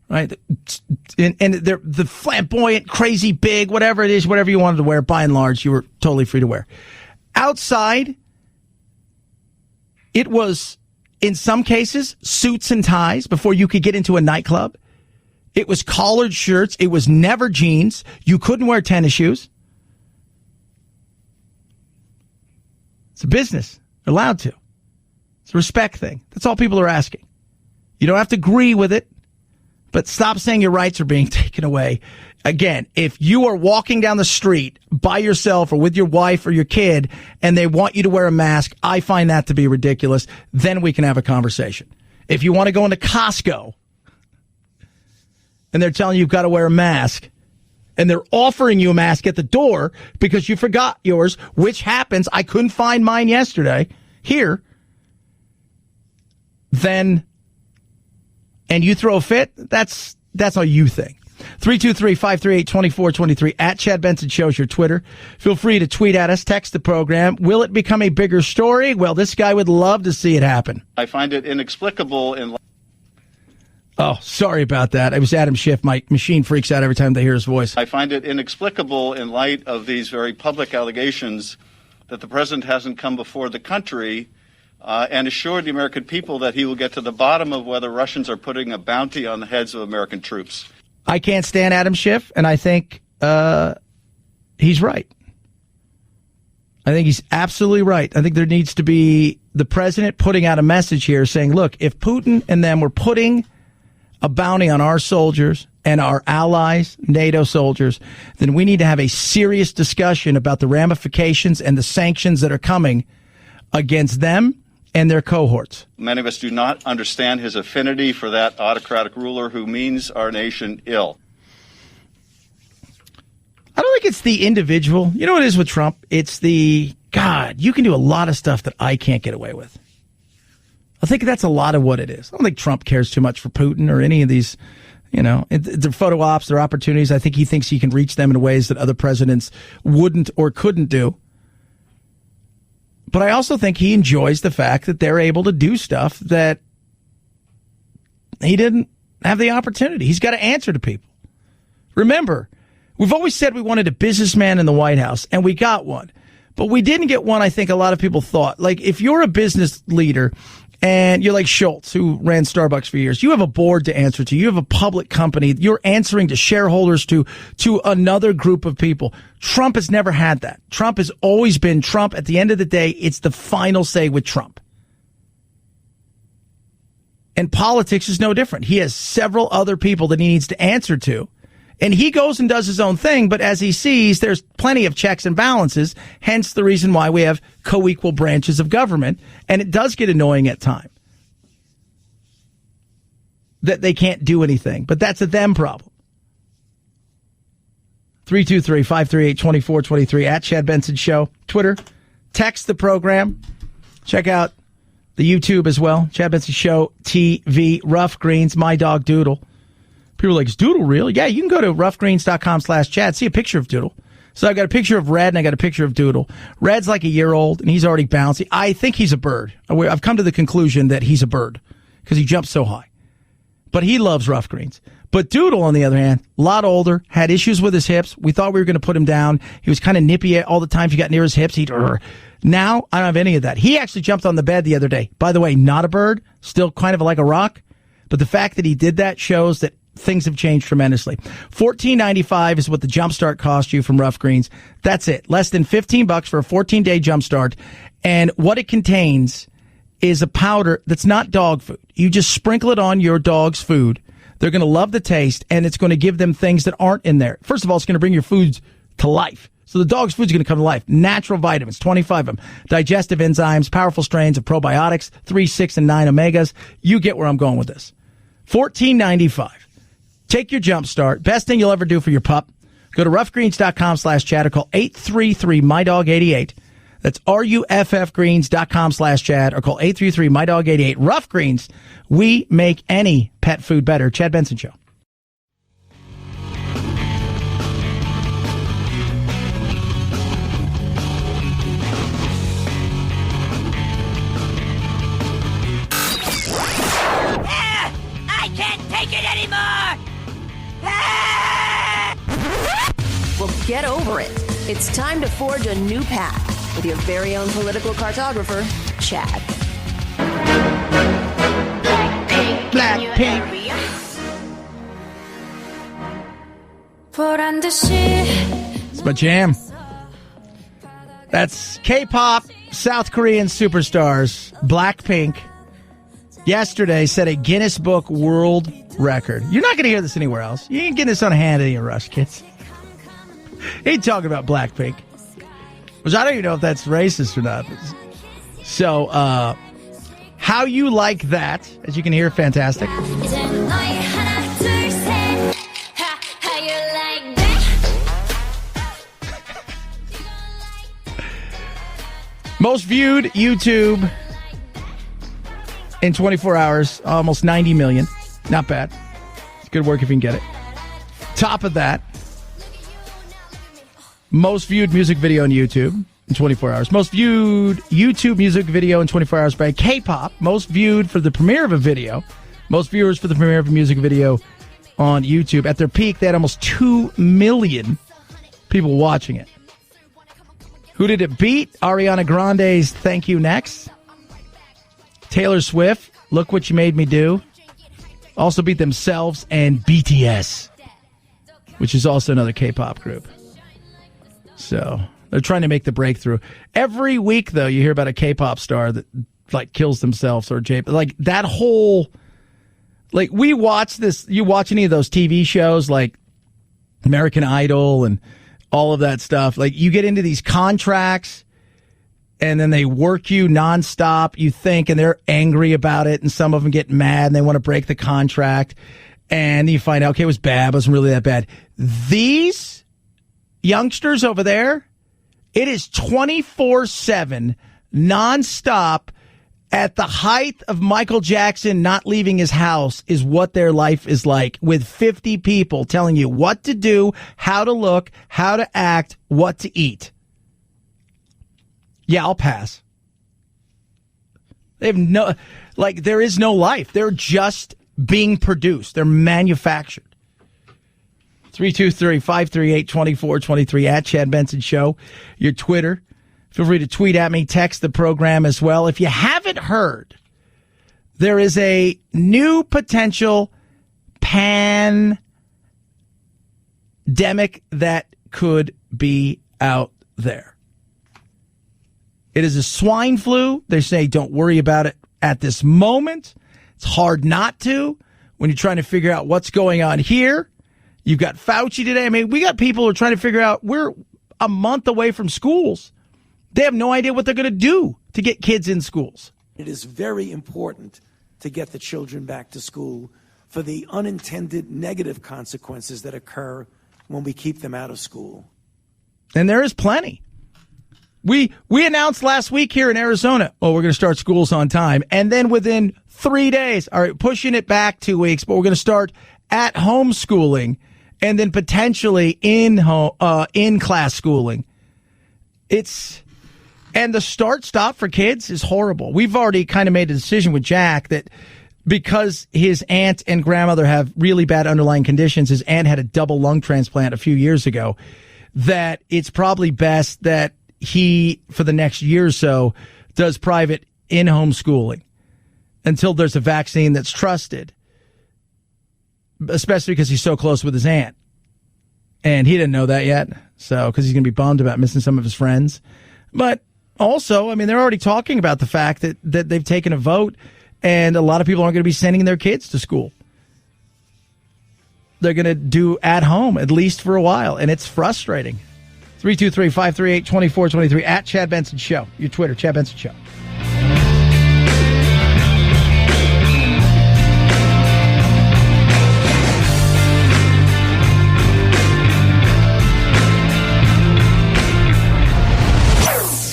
Right? And they're the flamboyant, crazy, big, whatever it is, whatever you wanted to wear, by and large, you were totally free to wear. Outside, it was, in some cases, suits and ties before you could get into a nightclub. It was collared shirts. It was never jeans. You couldn't wear tennis shoes. It's a business. They're allowed to. It's a respect thing. That's all people are asking. You don't have to agree with it. But stop saying your rights are being taken away. Again, if you are walking down the street by yourself or with your wife or your kid and they want you to wear a mask, I find that to be ridiculous. Then we can have a conversation. If you want to go into Costco and they're telling you you've got to wear a mask and they're offering you a mask at the door because you forgot yours, which happens, I couldn't find mine yesterday here, then... and you throw a fit, that's all you think. 323-538-2423 at Chad Benson Show's your Twitter. Feel free to tweet at us, text the program. Will it become a bigger story? Well, this guy would love to see it happen. I find it inexplicable in... Oh, sorry about that. It was Adam Schiff. My machine freaks out every time they hear his voice. I find it inexplicable in light of these very public allegations that the president hasn't come before the country and assured the American people that he will get to the bottom of whether Russians are putting a bounty on the heads of American troops. I can't stand Adam Schiff, and I think he's right. I think he's absolutely right. I think there needs to be the president putting out a message here saying, look, if Putin and them were putting a bounty on our soldiers and our allies, NATO soldiers, then we need to have a serious discussion about the ramifications and the sanctions that are coming against them and their cohorts. Many of us do not understand his affinity for that autocratic ruler who means our nation ill. I don't think it's the individual. You know what it is with Trump? It's the, God, you can do a lot of stuff that I can't get away with. I think that's a lot of what it is. I don't think Trump cares too much for Putin or any of these, their photo ops, their opportunities. I think he thinks he can reach them in ways that other presidents wouldn't or couldn't do. But I also think he enjoys the fact that they're able to do stuff that he didn't have the opportunity. He's got to answer to people. Remember, we've always said we wanted a businessman in the White House, and we got one. But we didn't get one I think a lot of people thought. Like, if you're a business leader and you're like Schultz, who ran Starbucks for years, you have a board to answer to. You have a public company. You're answering to shareholders, to another group of people. Trump has never had that. Trump has always been Trump. At the end of the day, it's the final say with Trump. And politics is no different. He has several other people that he needs to answer to. And he goes and does his own thing, but as he sees, there's plenty of checks and balances, hence the reason why we have co-equal branches of government, and it does get annoying at times that they can't do anything, but that's a them problem. 323-538-2423 at Chad Benson Show, Twitter, Text the program. Check out the YouTube as well. Chad Benson Show TV. Rough Greens, my dog Doodle. People are like, is Doodle real? Yeah, you can go to roughgreens.com/Chad. See a picture of Doodle. So I've got a picture of Red and I got a picture of Doodle. Red's like a year old and he's already bouncy. I think he's a bird. I've come to the conclusion that he's a bird because he jumps so high. But he loves Rough Greens. But Doodle, on the other hand, a lot older, had issues with his hips. We thought we were going to put him down. He was kind of nippy all the time. If you got near his hips, he'd... Now, I don't have any of that. He actually jumped on the bed the other day. By the way, not a bird, still kind of like a rock. But the fact that he did that shows that things have changed tremendously. $14.95 is what the Jumpstart cost you from Rough Greens. That's it. Less than $15 for a 14-day Jumpstart. And what it contains is a powder that's not dog food. You just sprinkle it on your dog's food. They're going to love the taste, and it's going to give them things that aren't in there. First of all, it's going to bring your foods to life. So the dog's food's going to come to life. Natural vitamins, 25 of them. Digestive enzymes, powerful strains of probiotics, 3, 6, and 9 omegas. You get where I'm going with this. $14.95. Take your jump start. Best thing you'll ever do for your pup. Go to roughgreens.com/Chad or call 833-MyDog88. That's ruffgreens.com/Chad or call 833-MyDog88. Rough Greens. We make any pet food better. Chad Benson Show. I can't take it anymore! Well, get over it. It's time to forge a new path with your very own political cartographer, Chad. Blackpink. It's my jam. That's K-pop South Korean superstars Blackpink yesterday set a Guinness Book World Record. You're not going to hear this anywhere else. You ain't getting this on Hannity and Rush, kids. Ain't talking about Blackpink. Which I don't even know if that's racist or not. So, how you like that? As you can hear, fantastic. Most viewed YouTube in 24 hours, almost 90 million. Not bad. It's good work if you can get it. Top of that, most viewed music video on YouTube in 24 hours. Most viewed YouTube music video in 24 hours by K-pop. Most viewed for the premiere of a video. Most viewers for the premiere of a music video on YouTube. At their peak, they had almost 2 million people watching it. Who did it beat? Ariana Grande's Thank You Next. Taylor Swift, Look What You Made Me Do. Also beat themselves and BTS, which is also another K-pop group. So they're trying to make the breakthrough. Every week, though, you hear about a K-pop star that like kills themselves or like that whole, like we watch this. You watch any of those TV shows like American Idol and all of that stuff. Like you get into these contracts and then they work you nonstop. You think, and they're angry about it. And some of them get mad and they want to break the contract. And you find out, okay, it was bad. It wasn't really that bad. These youngsters over there, it is 24/7 nonstop. At the height of Michael Jackson not leaving his house is what their life is like, with 50 people telling you what to do, how to look, how to act, what to eat. Yeah, I'll pass. They have no, like, there is no life. They're just being produced. They're manufactured. 323-538-2423 at Chad Benson Show. Your Twitter. Feel free to tweet at me, text the program as well. If you haven't heard, there is a new potential pandemic that could be out there. It is a swine flu. They say don't worry about it at this moment. It's hard not to when you're trying to figure out what's going on here. You've got Fauci today. I mean, we got people who are trying to figure out, we're a month away from schools. They have no idea what they're going to do to get kids in schools. It is very important to get the children back to school for the unintended negative consequences that occur when we keep them out of school. And there is plenty. We announced last week here in Arizona, we're going to start schools on time. And then within 3 days, all right, pushing it back 2 weeks, but we're going to start at home schooling and then potentially in class schooling. And the start-stop for kids is horrible. We've already kind of made a decision with Jack that because his aunt and grandmother have really bad underlying conditions, his aunt had a double lung transplant a few years ago, that it's probably best that he, for the next year or so, does private in-home schooling until there's a vaccine that's trusted, especially because he's so close with his aunt. And he didn't know that yet, so because he's going to be bummed about missing some of his friends. But also, I mean, they're already talking about the fact that they've taken a vote and a lot of people aren't going to be sending their kids to school. They're going to do at home, at least for a while, and it's frustrating. 323-538-2423 at Chad Benson Show. Your Twitter, Chad Benson Show.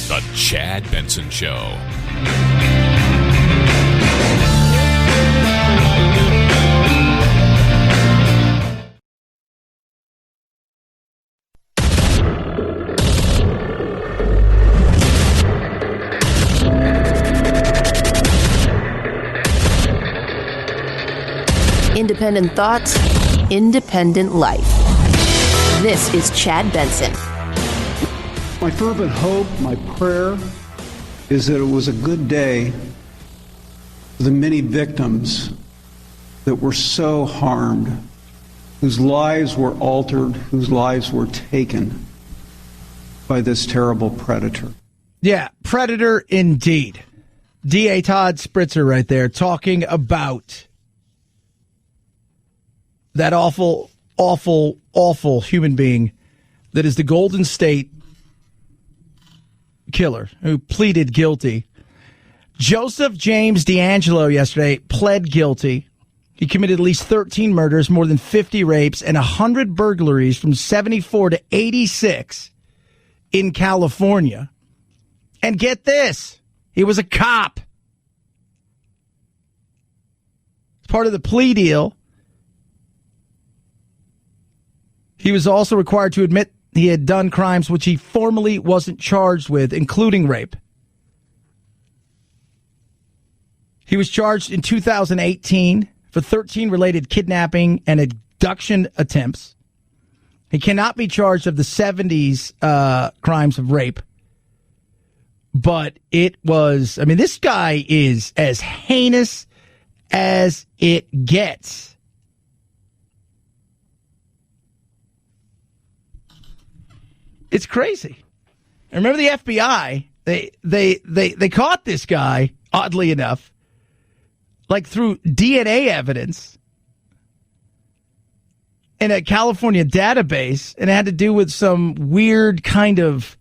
The Chad Benson Show. Independent thoughts, independent life. This is Chad Benson. My fervent hope, my prayer, is that it was a good day for the many victims that were so harmed, whose lives were altered, whose lives were taken by this terrible predator. Yeah, predator indeed. D.A. Todd Spritzer right there talking about that awful, awful, awful human being that is the Golden State Killer who pleaded guilty. Joseph James D'Angelo yesterday pled guilty. He committed at least 13 murders, more than 50 rapes, and 100 burglaries from 74 to 86 in California. And get this, he was a cop. As part of the plea deal, he was also required to admit he had done crimes which he formally wasn't charged with, including rape. He was charged in 2018 for 13 related kidnapping and abduction attempts. He cannot be charged of the 70s crimes of rape. But it was, I mean, this guy is as heinous as it gets. It's crazy. I remember the FBI, they caught this guy, oddly enough, like through DNA evidence in a California database, and it had to do with some weird kind of,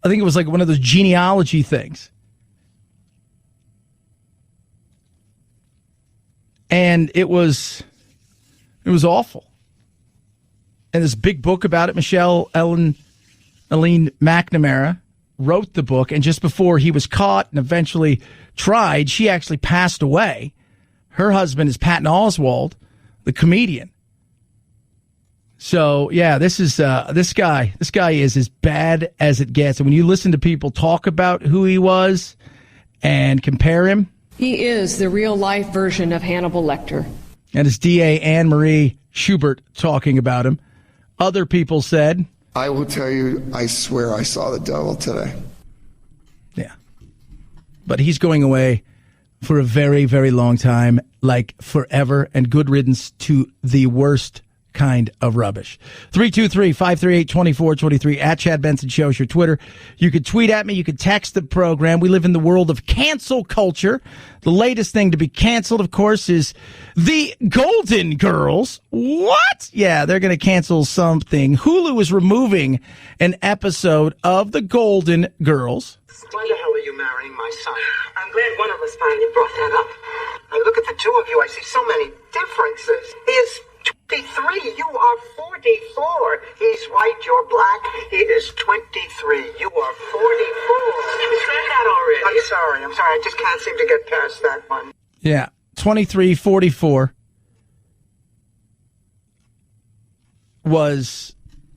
I think it was like one of those genealogy things. And it was awful. And this big book about it, Aline McNamara wrote the book, and just before he was caught and eventually tried, she actually passed away. Her husband is Patton Oswalt, the comedian. So, yeah, this guy is as bad as it gets. And when you listen to people talk about who he was and compare him, he is the real-life version of Hannibal Lecter. And it's DA Anne Marie Schubert talking about him. Other people said, I will tell you, I swear I saw the devil today. Yeah. But he's going away for a very, very long time, like forever, and good riddance to the worst kind of rubbish. 323-538-2423 at Chad Benson Show is your Twitter. You could tweet at me. You could text the program. We live in the world of cancel culture. The latest thing to be canceled, of course, is the Golden Girls. What? Yeah, they're going to cancel something. Hulu is removing an episode of the Golden Girls. Why the hell are you marrying my son? I'm glad one of us finally brought that up. I look at the two of you, I see so many differences. He is 23. You are 44. He's white, you're black. He is 23. You are 44. We said that already. I'm sorry. I just can't seem to get past that one. Yeah, 23, 44 was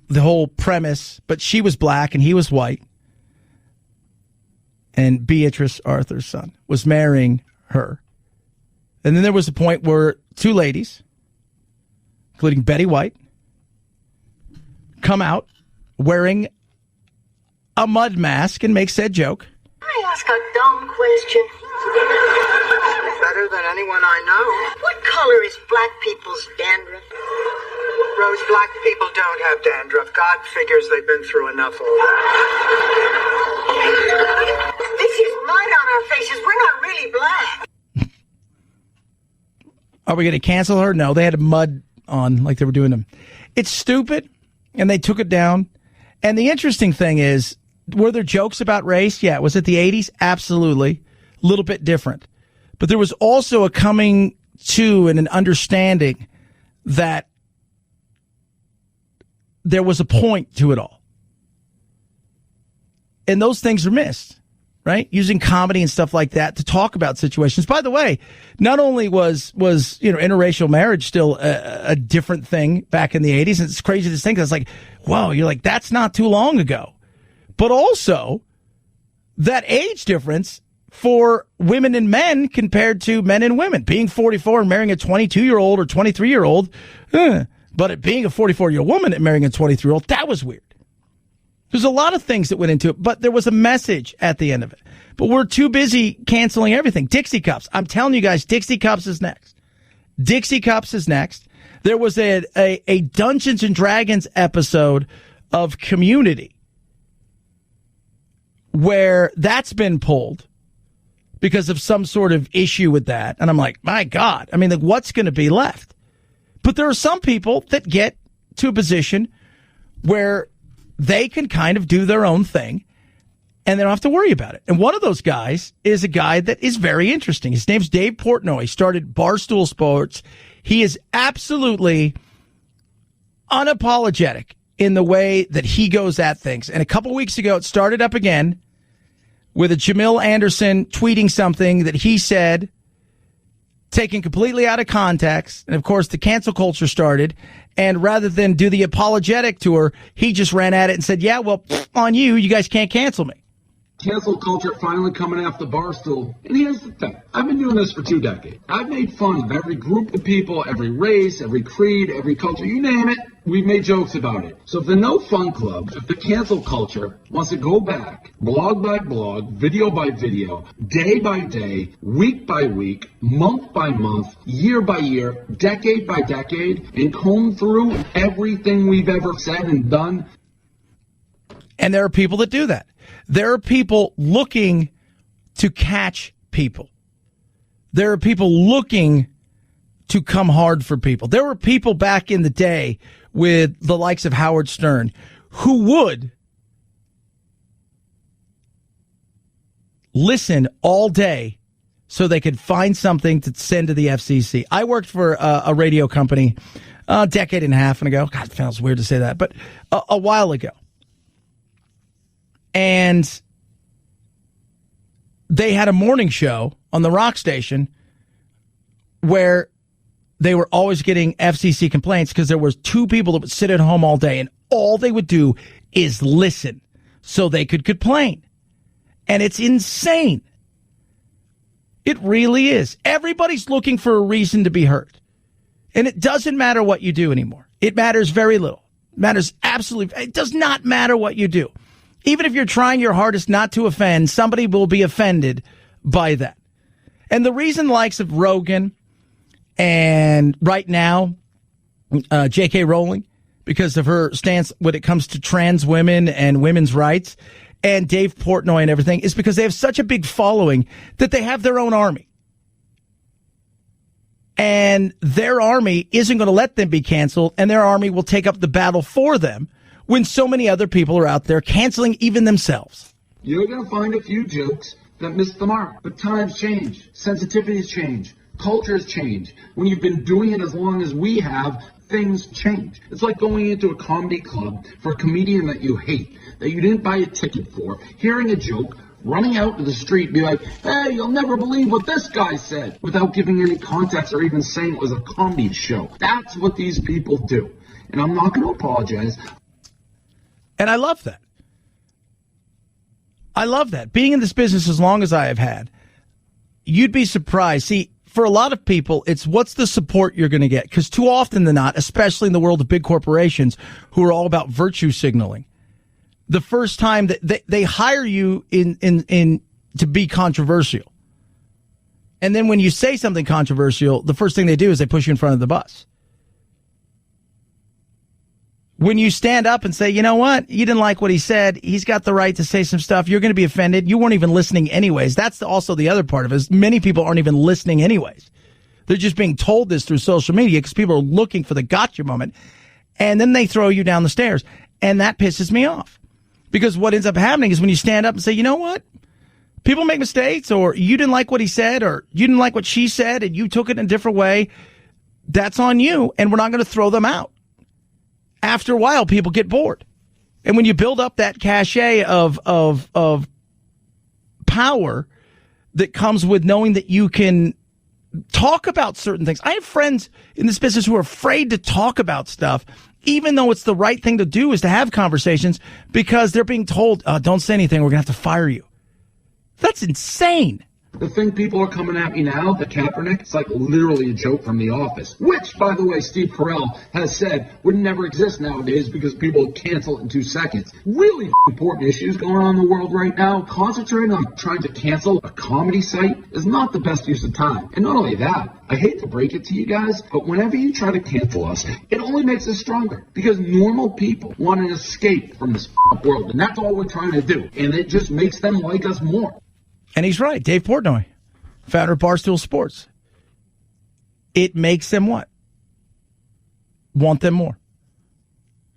the whole premise, but she was black and he was white. And Beatrice, Arthur's son, was marrying her. And then there was a point where two ladies, including Betty White, come out wearing a mud mask and make said joke. Can I ask a dumb question? Better than anyone I know. What color is black people's dandruff? Rose, black people don't have dandruff. God figures they've been through enough already. This is mud on our faces. We're not really black. Are we going to cancel her? No, they had mud on like they were doing them. It's stupid, and they took it down. And the interesting thing is, were there jokes about race? Yeah. Was it the 80s? Absolutely. A little bit different. But there was also a coming to and an understanding that there was a point to it all. And those things are missed, right? Using comedy and stuff like that to talk about situations. By the way, not only was interracial marriage still a different thing back in the 80s, and it's crazy to think, that's like, whoa, you're like, that's not too long ago. But also that age difference for women and men compared to men and women. Being 44 and marrying a 22-year-old or 23-year-old, but it being a 44-year-old woman and marrying a 23-year-old, that was weird. There's a lot of things that went into it, but there was a message at the end of it. But we're too busy canceling everything. Dixie Cups. I'm telling you guys, Dixie Cups is next. Dixie Cups is next. There was a Dungeons and Dragons episode of Community where that's been pulled because of some sort of issue with that. And I'm like, my God, I mean, like, what's going to be left? But there are some people that get to a position where they can kind of do their own thing and they don't have to worry about it. And one of those guys is a guy that is very interesting. His name's Dave Portnoy. He started Barstool Sports. He is absolutely unapologetic in the way that he goes at things. And a couple weeks ago, it started up again with a Jamil Anderson tweeting something that he said, taken completely out of context. And of course, the cancel culture started. And rather than do the apologetic tour, he just ran at it and said, yeah, well, on you, you guys can't cancel me. Cancel culture finally coming off the Barstool. And here's the thing. I've been doing this for 2 decades. I've made fun of every group of people, every race, every creed, every culture, you name it. We've made jokes about it. So if the No Fun Club, if the cancel culture wants to go back, blog by blog, video by video, day by day, week by week, month by month, year by year, decade by decade, and comb through everything we've ever said and done. And there are people that do that. There are people looking to catch people. There are people looking to come hard for people. There were people back in the day with the likes of Howard Stern who would listen all day so they could find something to send to the FCC. I worked for a radio company a decade and a half ago. God, it feels weird to say that, but a while ago. And they had a morning show on the rock station where they were always getting FCC complaints because there was 2 people that would sit at home all day and all they would do is listen so they could complain. And it's insane. It really is. Everybody's looking for a reason to be heard. And it doesn't matter what you do anymore. It matters very little. It matters absolutely. It does not matter what you do. Even if you're trying your hardest not to offend, somebody will be offended by that. And the reason the likes of Rogan and right now, J.K. Rowling, because of her stance when it comes to trans women and women's rights, and Dave Portnoy and everything, is because they have such a big following that they have their own army. And their army isn't going to let them be canceled, and their army will take up the battle for them when so many other people are out there canceling even themselves. You're going to find a few jokes that miss the mark. But times change. Sensitivities change. Cultures change. When you've been doing it as long as we have, things change. It's like going into a comedy club for a comedian that you hate, that you didn't buy a ticket for, hearing a joke, running out to the street and be like, hey, you'll never believe what this guy said, without giving any context or even saying it was a comedy show. That's what these people do. And I'm not going to apologize. And I love that. I love that. Being in this business as long as I have had, you'd be surprised. See, for a lot of people, it's what's the support you're going to get? Because too often than not, especially in the world of big corporations who are all about virtue signaling, the first time that they hire you in to be controversial. And then when you say something controversial, the first thing they do is they push you in front of the bus. When you stand up and say, you know what, you didn't like what he said, he's got the right to say some stuff, you're going to be offended. You weren't even listening anyways. That's also the other part of it, is many people aren't even listening anyways. They're just being told this through social media because people are looking for the gotcha moment, and then they throw you down the stairs. And that pisses me off. Because what ends up happening is when you stand up and say, you know what, people make mistakes, or you didn't like what he said, or you didn't like what she said, and you took it in a different way, that's on you, and we're not going to throw them out. After a while, people get bored. And when you build up that cachet of power that comes with knowing that you can talk about certain things. I have friends in this business who are afraid to talk about stuff, even though it's the right thing to do is to have conversations, because they're being told, don't say anything, we're going to have to fire you. That's insane. The thing people are coming at me now, the Kaepernick, it's like literally a joke from The Office, which, by the way, Steve Carell has said would never exist nowadays because people cancel it in 2 seconds. Really important issues going on in the world right now. Concentrating on trying to cancel a comedy site is not the best use of time. And not only that, I hate to break it to you guys, but whenever you try to cancel us, it only makes us stronger, because normal people want an escape from this world, and that's all we're trying to do. And it just makes them like us more. And he's right. Dave Portnoy, founder of Barstool Sports. It makes them what? Want them more.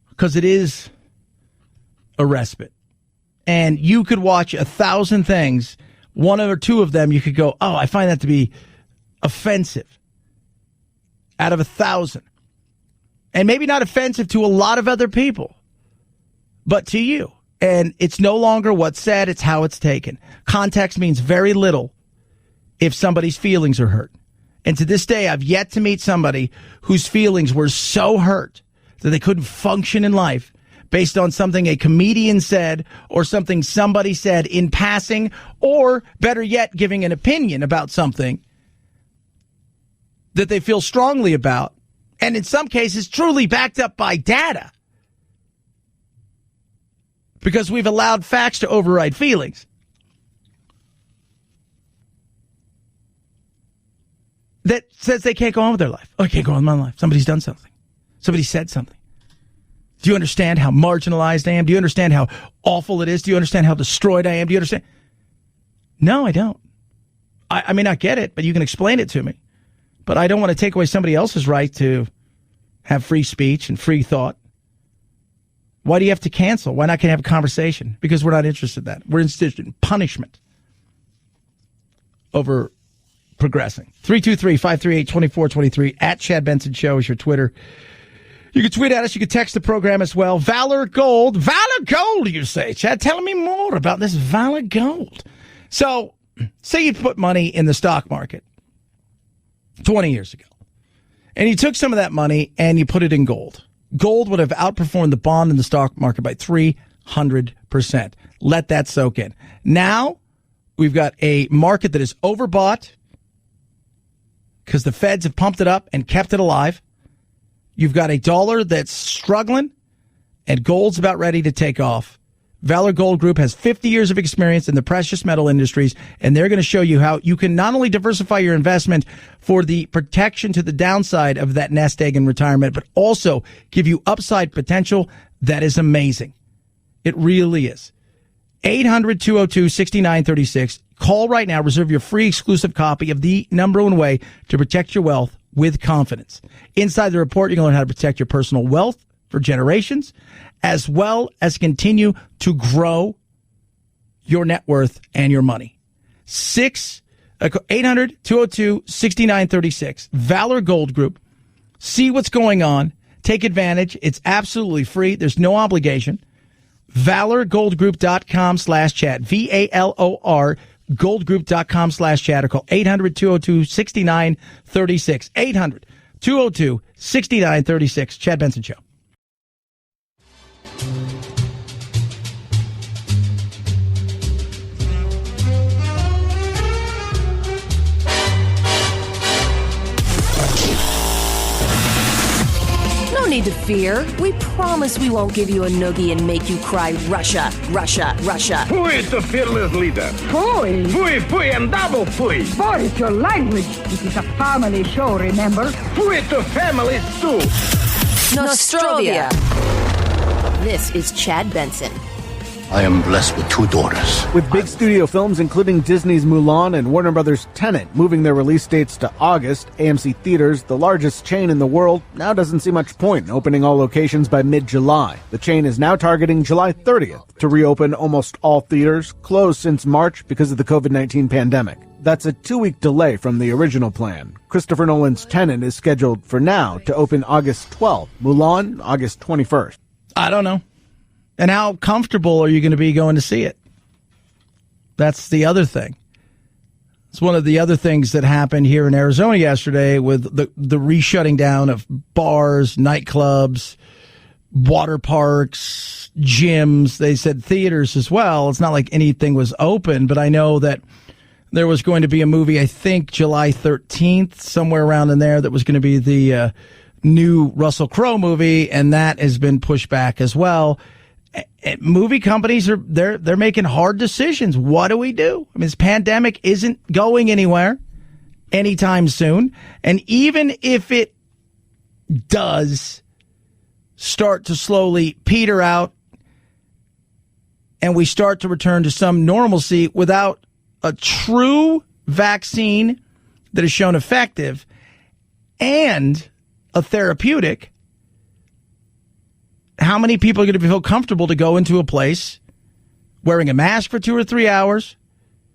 Because it is a respite. And you could watch 1,000 things. One or two of them, you could go, oh, I find that to be offensive. Out of 1,000. And maybe not offensive to a lot of other people, but to you. And it's no longer what's said, it's how it's taken. Context means very little if somebody's feelings are hurt. And to this day, I've yet to meet somebody whose feelings were so hurt that they couldn't function in life based on something a comedian said or something somebody said in passing, or better yet, giving an opinion about something that they feel strongly about, and in some cases truly backed up by data. Because we've allowed facts to override feelings. That says they can't go on with their life. Oh, I can't go on with my life. Somebody's done something. Somebody said something. Do you understand how marginalized I am? Do you understand how awful it is? Do you understand how destroyed I am? Do you understand? No, I don't. I may not get it, but you can explain it to me. But I don't want to take away somebody else's right to have free speech and free thought. Why do you have to cancel? Why not can you have a conversation? Because we're not interested in that. We're interested in punishment over progressing. 323-538-2423 at Chad Benson Show is your Twitter. You can tweet at us. You can text the program as well. Valor Gold. Valor Gold, you say. Chad, tell me more about this Valor Gold. So, say you put money in the stock market 20 years ago, and you took some of that money and you put it in gold. Gold would have outperformed the bond in the stock market by 300%. Let that soak in. Now, we've got a market that is overbought because the feds have pumped it up and kept it alive. You've got a dollar that's struggling, and gold's about ready to take off. Valor Gold Group has 50 years of experience in the precious metal industries, and they're going to show you how you can not only diversify your investment for the protection to the downside of that nest egg in retirement, but also give you upside potential that is amazing. It really is. 800-202-6936. Call right now. Reserve your free exclusive copy of The Number One Way to Protect Your Wealth with Confidence. Inside the report, you can learn how to protect your personal wealth for generations, as well as continue to grow your net worth and your money. 800-202-6936. Valor Gold Group. See what's going on. Take advantage. It's absolutely free. There's no obligation. ValorGoldGroup.com/chat. VALOR goldgroup.com/chat, or call 800-202-6936. 800-202-6936. Chad Benson Show. No need to fear. We promise we won't give you a noogie and make you cry Russia, Russia, Russia. Who is the fearless leader? Fui. Fui, fui, and double fui. What is your language? This is a family show, remember? Fui to families too. Nostrovia. This is Chad Benson. I am blessed with 2 daughters. With big studio films including Disney's Mulan and Warner Brothers' Tenet moving their release dates to August, AMC Theaters, the largest chain in the world, now doesn't see much point in opening all locations by mid-July. The chain is now targeting July 30th to reopen almost all theaters, closed since March because of the COVID-19 pandemic. That's a 2-week delay from the original plan. Christopher Nolan's Tenet is scheduled for now to open August 12th, Mulan August 21st. I don't know. And how comfortable are you going to be going to see it? That's the other thing. It's one of the other things that happened here in Arizona yesterday with the re-shutting down of bars, nightclubs, water parks, gyms. They said theaters as well. It's not like anything was open, but I know that there was going to be a movie, I think July 13th, somewhere around in there, that was going to be the new Russell Crowe movie, and that has been pushed back as well. Movie companies they're making hard decisions. What do we do? I mean, this pandemic isn't going anywhere anytime soon. And even if it does start to slowly peter out and we start to return to some normalcy without a true vaccine that is shown effective and a therapeutic, how many people are going to feel comfortable to go into a place wearing a mask for 2 or 3 hours,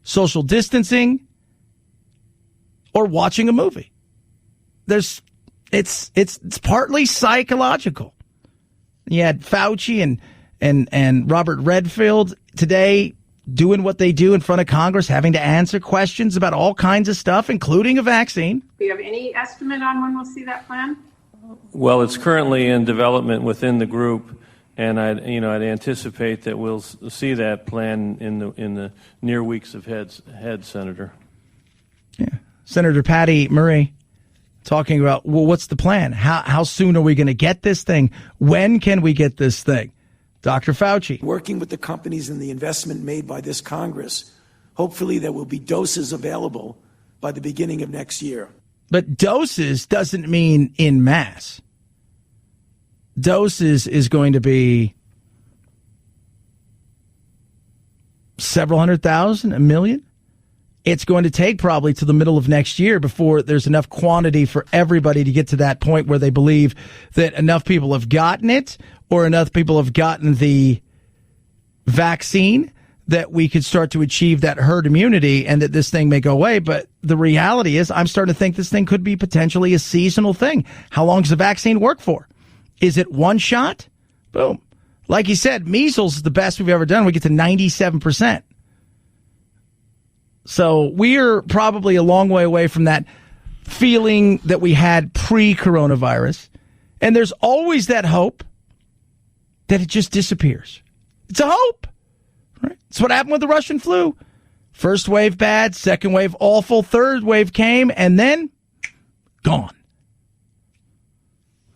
social distancing, or watching a movie? It's partly psychological. You had Fauci and Robert Redfield today doing what they do in front of Congress, having to answer questions about all kinds of stuff, including a vaccine. Do you have any estimate on when we'll see that plan? Well, it's currently in development within the group, and I'd anticipate that we'll see that plan in the near weeks ahead, Senator. Yeah, Senator Patty Murray talking about, well, what's the plan? How soon are we going to get this thing? When can we get this thing? Dr. Fauci. Working with the companies and the investment made by this Congress, hopefully there will be doses available by the beginning of next year. But doses doesn't mean in mass. Doses is going to be several 100,000, 1 million. It's going to take probably to the middle of next year before there's enough quantity for everybody to get to that point where they believe that enough people have gotten it or enough people have gotten the vaccine that we could start to achieve that herd immunity and that this thing may go away. But the reality is I'm starting to think this thing could be potentially a seasonal thing. How long does the vaccine work for? Is it one shot? Boom. Like you said, measles is the best we've ever done. We get to 97%. So we're probably a long way away from that feeling that we had pre-coronavirus. And there's always that hope that it just disappears. It's a hope. Right? It's what happened with the Russian flu. First wave bad, second wave awful, third wave came, and then gone.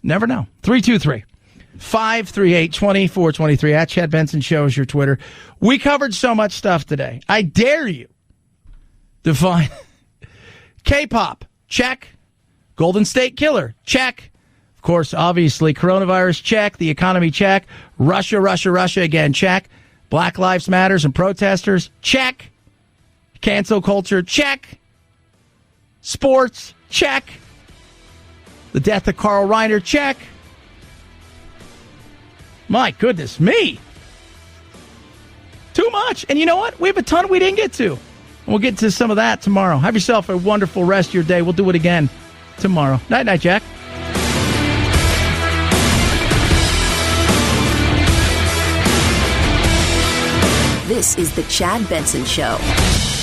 Never know. 323-538-2423. At Chad Benson Show is your Twitter. We covered so much stuff today. I dare you to find K-pop, check. Golden State Killer, check. Of course, obviously, coronavirus, check. The economy, check. Russia again, check. Black Lives Matters and protesters, check. Cancel culture, check. Sports, check. The death of Carl Reiner, check. My goodness me. Too much. And you know what? We have a ton we didn't get to. We'll get to some of that tomorrow. Have yourself a wonderful rest of your day. We'll do it again tomorrow. Night, Jack. This is The Chad Benson Show.